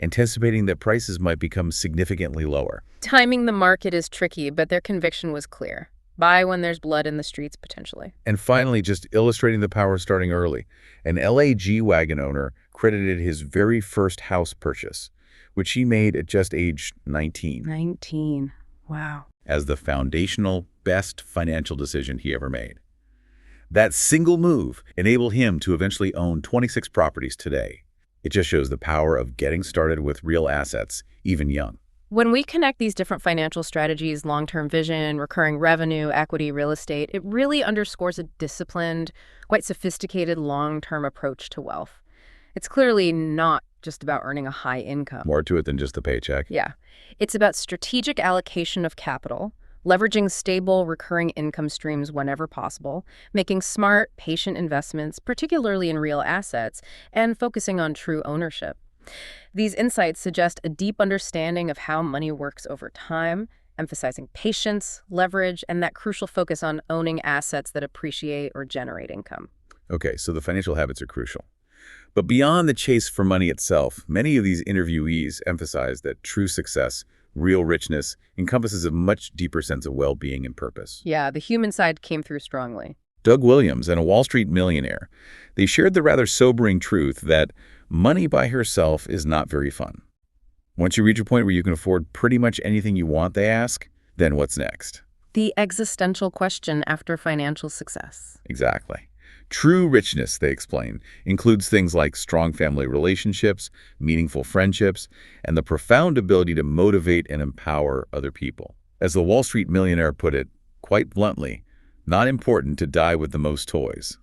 anticipating that prices might become significantly lower. Timing the market is tricky, but their conviction was clear. Buy when there's blood in the streets, potentially. And finally, just illustrating the power of starting early, an LA G-Wagon owner credited his very first house purchase, which he made at just age 19. 19. Wow. As the foundational, best financial decision he ever made. That single move enabled him to eventually own 26 properties today. It just shows the power of getting started with real assets, even young. When we connect these different financial strategies, long-term vision, recurring revenue, equity, real estate, it really underscores a disciplined, quite sophisticated long-term approach to wealth. It's clearly not just about earning a high income. More to it than just the paycheck. Yeah. It's about strategic allocation of capital, leveraging stable, recurring income streams whenever possible, making smart, patient investments, particularly in real assets, and focusing on true ownership. These insights suggest a deep understanding of how money works over time, emphasizing patience, leverage, and that crucial focus on owning assets that appreciate or generate income. Okay, so the financial habits are crucial. But beyond the chase for money itself, many of these interviewees emphasize that true success, real richness, encompasses a much deeper sense of well-being and purpose. Yeah, the human side came through strongly. Doug Williams and a Wall Street millionaire, they shared the rather sobering truth that money by herself is not very fun. Once you reach a point where you can afford pretty much anything you want, they ask, then what's next? The existential question after financial success. Exactly. True richness, they explain, includes things like strong family relationships, meaningful friendships, and the profound ability to motivate and empower other people. As the Wall Street millionaire put it, quite bluntly, not important to die with the most toys.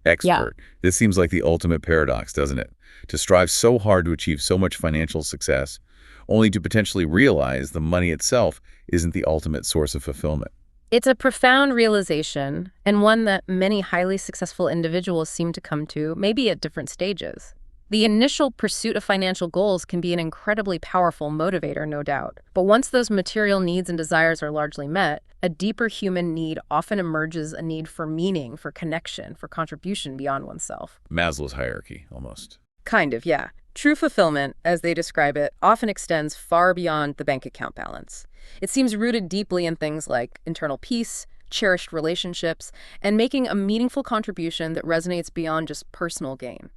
Expert. Yeah. This seems like the ultimate paradox, doesn't it? To strive so hard to achieve so much financial success, only to potentially realize the money itself isn't the ultimate source of fulfillment. It's a profound realization, and one that many highly successful individuals seem to come to, maybe at different stages. The initial pursuit of financial goals can be an incredibly powerful motivator, no doubt. But once those material needs and desires are largely met, a deeper human need often emerges, a need for meaning, for connection, for contribution beyond oneself. Maslow's hierarchy, almost. Kind of, yeah. True fulfillment, as they describe it, often extends far beyond the bank account balance. It seems rooted deeply in things like internal peace, cherished relationships, and making a meaningful contribution that resonates beyond just personal gain.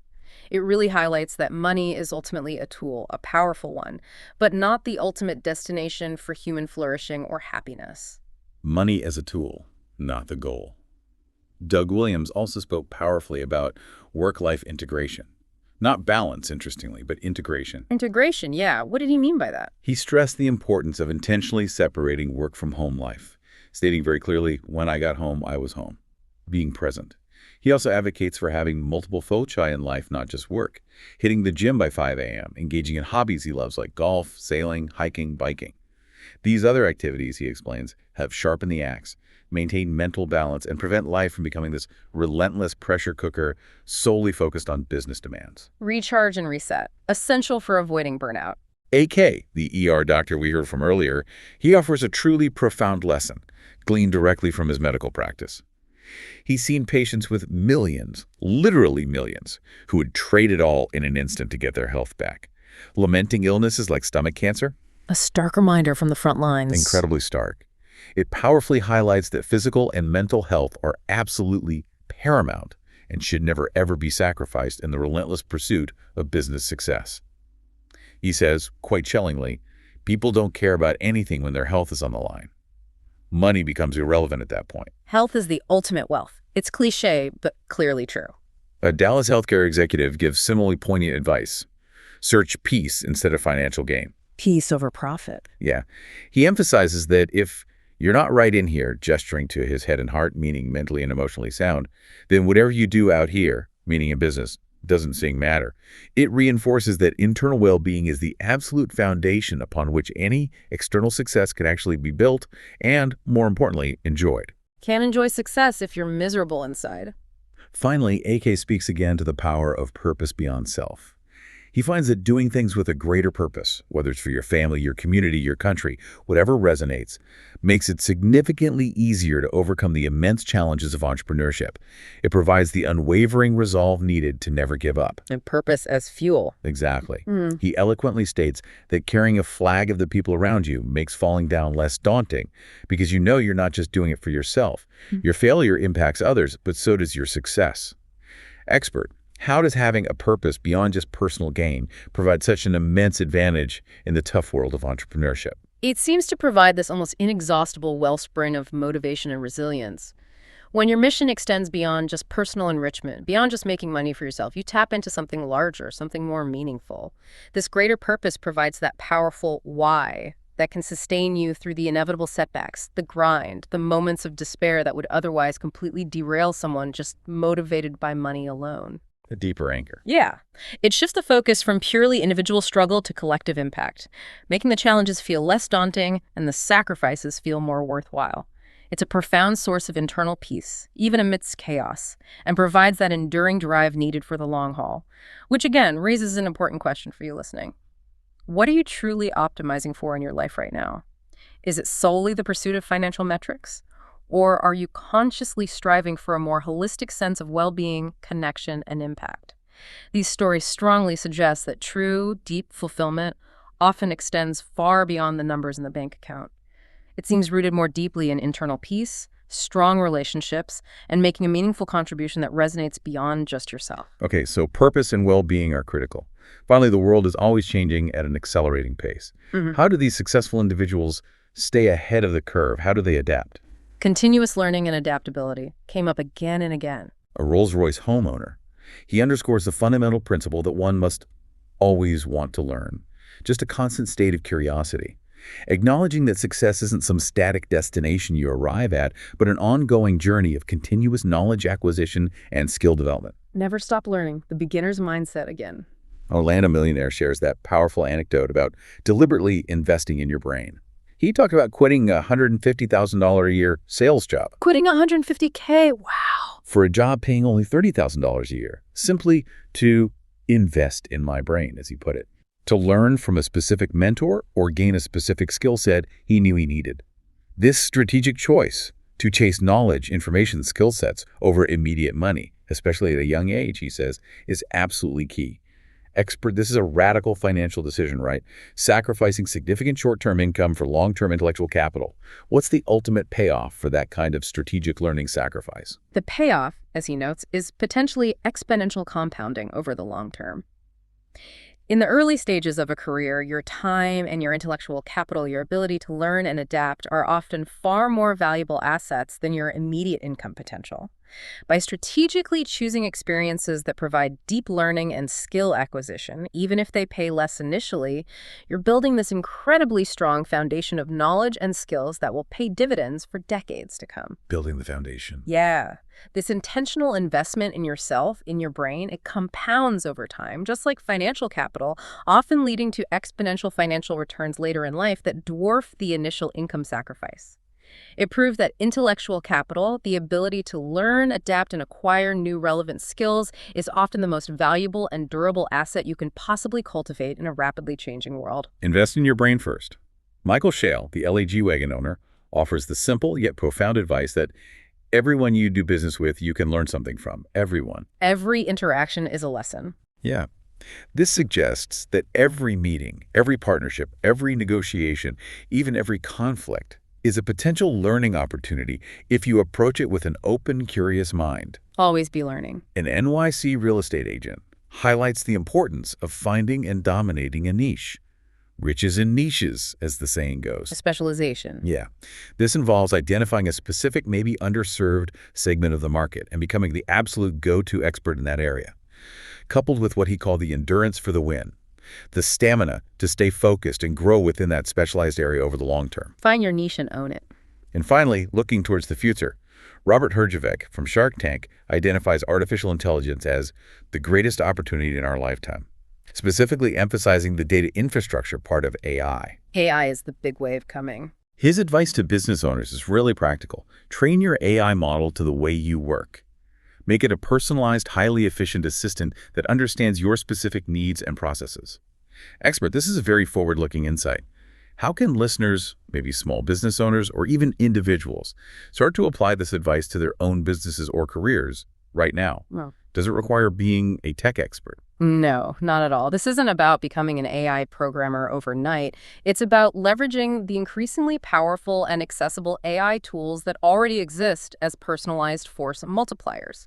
It really highlights that money is ultimately a tool, a powerful one, but not the ultimate destination for human flourishing or happiness. Money as a tool, not the goal. Doug Williams also spoke powerfully about work-life integration. Not balance, interestingly, but integration. Integration, yeah. What did he mean by that? He stressed the importance of intentionally separating work from home life, stating very clearly, when I got home, I was home, being present. He also advocates for having multiple foci in life, not just work, hitting the gym by 5 a.m., engaging in hobbies he loves like golf, sailing, hiking, biking. These other activities, he explains, have sharpened the axe, maintain mental balance, and prevent life from becoming this relentless pressure cooker solely focused on business demands. Recharge and reset, essential for avoiding burnout. AK, the ER doctor we heard from earlier, he offers a truly profound lesson, gleaned directly from his medical practice. He's seen patients with millions, literally millions, who would trade it all in an instant to get their health back, lamenting illnesses like stomach cancer. A stark reminder from the front lines. Incredibly stark. It powerfully highlights that physical and mental health are absolutely paramount and should never ever be sacrificed in the relentless pursuit of business success. He says, quite chillingly, people don't care about anything when their health is on the line. Money becomes irrelevant at that point. Health is the ultimate wealth. It's cliché, but clearly true. A Dallas healthcare executive gives similarly poignant advice. Search peace instead of financial gain. Peace over profit. Yeah. He emphasizes that if you're not right in here, gesturing to his head and heart, meaning mentally and emotionally sound, then whatever you do out here, meaning in business, doesn't seem matter. It reinforces that internal well-being is the absolute foundation upon which any external success can actually be built and, more importantly, enjoyed. Can't enjoy success if you're miserable inside. Finally, AK speaks again to the power of purpose beyond self. He finds that doing things with a greater purpose, whether it's for your family, your community, your country, whatever resonates, makes it significantly easier to overcome the immense challenges of entrepreneurship. It provides the unwavering resolve needed to never give up. And purpose as fuel. Exactly. He eloquently states that carrying a flag of the people around you makes falling down less daunting because you know you're not just doing it for yourself. Your failure impacts others, but so does your success. Expert. How does having a purpose beyond just personal gain provide such an immense advantage in the tough world of entrepreneurship? It seems to provide this almost inexhaustible wellspring of motivation and resilience. When your mission extends beyond just personal enrichment, beyond just making money for yourself, you tap into something larger, something more meaningful. This greater purpose provides that powerful why that can sustain you through the inevitable setbacks, the grind, the moments of despair that would otherwise completely derail someone just motivated by money alone. A deeper anchor. Yeah. It shifts the focus from purely individual struggle to collective impact, making the challenges feel less daunting and the sacrifices feel more worthwhile. It's a profound source of internal peace, even amidst chaos, and provides that enduring drive needed for the long haul, which again raises an important question for you listening. What are you truly optimizing for in your life right now? Is it solely the pursuit of financial metrics? Or are you consciously striving for a more holistic sense of well-being, connection, and impact? These stories strongly suggest that true, deep fulfillment often extends far beyond the numbers in the bank account. It seems rooted more deeply in internal peace, strong relationships, and making a meaningful contribution that resonates beyond just yourself. Okay, so purpose and well-being are critical. Finally, the world is always changing at an accelerating pace. How do these successful individuals stay ahead of the curve? How do they adapt? Continuous learning and adaptability came up again and again. A Rolls-Royce homeowner. He underscores the fundamental principle that one must always want to learn, just a constant state of curiosity. Acknowledging that success isn't some static destination you arrive at, but an ongoing journey of continuous knowledge acquisition and skill development. Never stop learning, the beginner's mindset again. Orlando Millionaire shares that powerful anecdote about deliberately investing in your brain. He talked about quitting a $150,000 a year sales job. Quitting $150K, wow. For a job paying only $30,000 a year, simply to invest in my brain, as he put it. To learn from a specific mentor or gain a specific skill set he knew he needed. This strategic choice to chase knowledge, information, skill sets over immediate money, especially at a young age, he says, is absolutely key. This is a radical financial decision, right? Sacrificing significant short-term income for long-term intellectual capital. What's the ultimate payoff for that kind of strategic learning sacrifice? The payoff, as he notes, is potentially exponential compounding over the long term. In the early stages of a career, your time and your intellectual capital, your ability to learn and adapt, are often far more valuable assets than your immediate income potential. By strategically choosing experiences that provide deep learning and skill acquisition, even if they pay less initially, you're building this incredibly strong foundation of knowledge and skills that will pay dividends for decades to come. Building the foundation. Yeah. This intentional investment in yourself, in your brain, it compounds over time, just like financial capital, often leading to exponential financial returns later in life that dwarf the initial income sacrifice. It proved that intellectual capital, the ability to learn, adapt, and acquire new relevant skills, is often the most valuable and durable asset you can possibly cultivate in a rapidly changing world. Invest in your brain first. Michael Shale, the LA G-Wagon owner, offers the simple yet profound advice that everyone you do business with, you can learn something from. Everyone. Every interaction is a lesson. Yeah. This suggests that every meeting, every partnership, every negotiation, even every conflict is a potential learning opportunity if you approach it with an open, curious mind. Always be learning. An NYC real estate agent highlights the importance of finding and dominating a niche. Riches in niches, as the saying goes. A specialization. Yeah. This involves identifying a specific, maybe underserved segment of the market and becoming the absolute go-to expert in that area, coupled with what he called the endurance for the win, the stamina to stay focused and grow within that specialized area over the long term. Find your niche and own it. And finally, looking towards the future, Robert Herjavec from Shark Tank identifies artificial intelligence as the greatest opportunity in our lifetime, specifically emphasizing the data infrastructure part of AI. AI is the big wave coming. His advice to business owners is really practical. Train your AI model to the way you work. Make it a personalized, highly efficient assistant that understands your specific needs and processes. Expert, this is a very forward-looking insight. How can listeners, maybe small business owners or even individuals, start to apply this advice to their own businesses or careers right now? Well, Does it require being a tech expert? no, not at all. This isn't about becoming an AI programmer overnight. It's about leveraging the increasingly powerful and accessible AI tools that already exist as personalized force multipliers.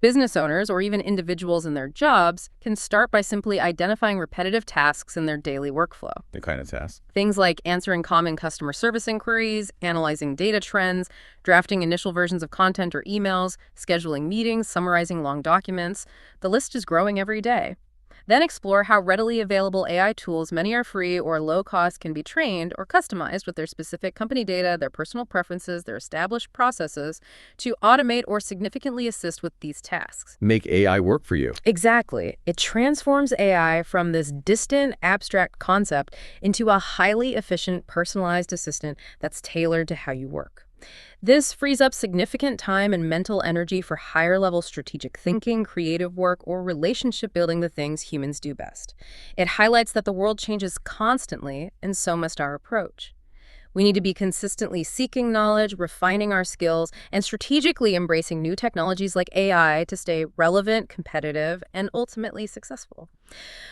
Business owners, or even individuals in their jobs, can start by simply identifying repetitive tasks in their daily workflow. The kind of task. Things like answering common customer service inquiries, analyzing data trends, drafting initial versions of content or emails, scheduling meetings, summarizing long documents. The list is growing every day. Then explore how readily available AI tools, many are free or low cost, can be trained or customized with their specific company data, their personal preferences, their established processes to automate or significantly assist with these tasks. Make AI work for you. Exactly. It transforms AI from this distant, abstract concept into a highly efficient, personalized assistant that's tailored to how you work. This frees up significant time and mental energy for higher-level strategic thinking, creative work, or relationship building, the things humans do best. It highlights that the world changes constantly, and so must our approach. We need to be consistently seeking knowledge, refining our skills, and strategically embracing new technologies like AI to stay relevant, competitive, and ultimately successful.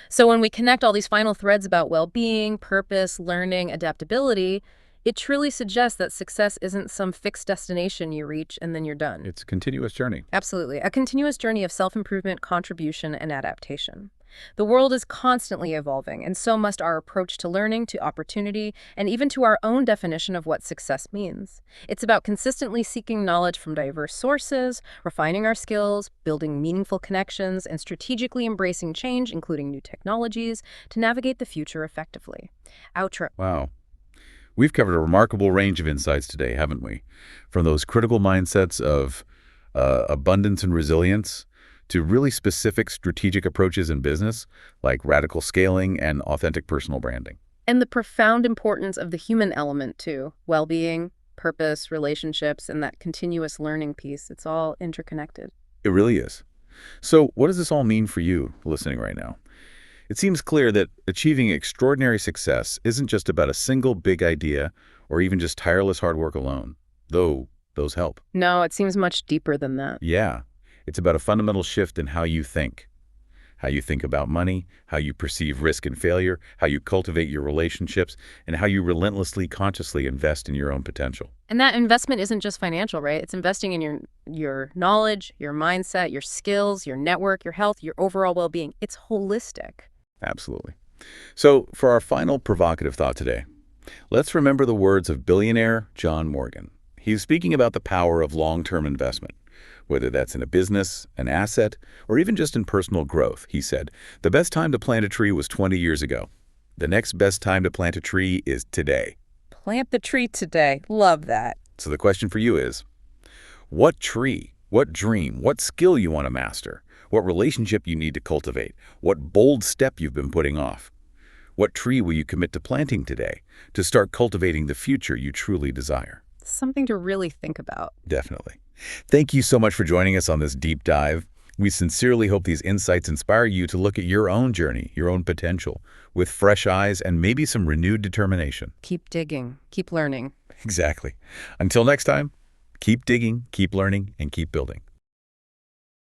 So when we connect all these final threads about well-being, purpose, learning, adaptability, it truly suggests that success isn't some fixed destination you reach and then you're done. It's a continuous journey. Absolutely. A continuous journey of self-improvement, contribution, and adaptation. The world is constantly evolving, and so must our approach to learning, to opportunity, and even to our own definition of what success means. It's about consistently seeking knowledge from diverse sources, refining our skills, building meaningful connections, and strategically embracing change, including new technologies, to navigate the future effectively. Outro. Wow. We've covered a remarkable range of insights today, haven't we? From those critical mindsets of abundance and resilience to really specific strategic approaches in business, like radical scaling and authentic personal branding. And the profound importance of the human element, too. Well-being, purpose, relationships, and that continuous learning piece. It's all interconnected. It really is. So what does this all mean for you listening right now? It seems clear that achieving extraordinary success isn't just about a single big idea or even just tireless hard work alone, though those help. No, it seems much deeper than that. Yeah, it's about a fundamental shift in how you think about money, how you perceive risk and failure, how you cultivate your relationships, and how you relentlessly, consciously invest in your own potential. And that investment isn't just financial, right? It's investing in your knowledge, your mindset, your skills, your network, your health, your overall well-being. It's holistic. Absolutely. So for our final provocative thought today, let's remember the words of billionaire John Morgan. He's speaking about the power of long-term investment. Whether that's in a business, an asset, or even just in personal growth, he said, the best time to plant a tree was 20 years ago. The next best time to plant a tree is today. Plant the tree today. Love that. So the question for you is, what tree, what dream, what skill you want to master, what relationship you need to cultivate, what bold step you've been putting off? What tree will you commit to planting today to start cultivating the future you truly desire? Something to really think about. Definitely. Thank you so much for joining us on this deep dive. We sincerely hope these insights inspire you to look at your own journey, your own potential, with fresh eyes and maybe some renewed determination. Keep digging. Keep learning. Exactly. Until next time, keep digging, keep learning, and keep building.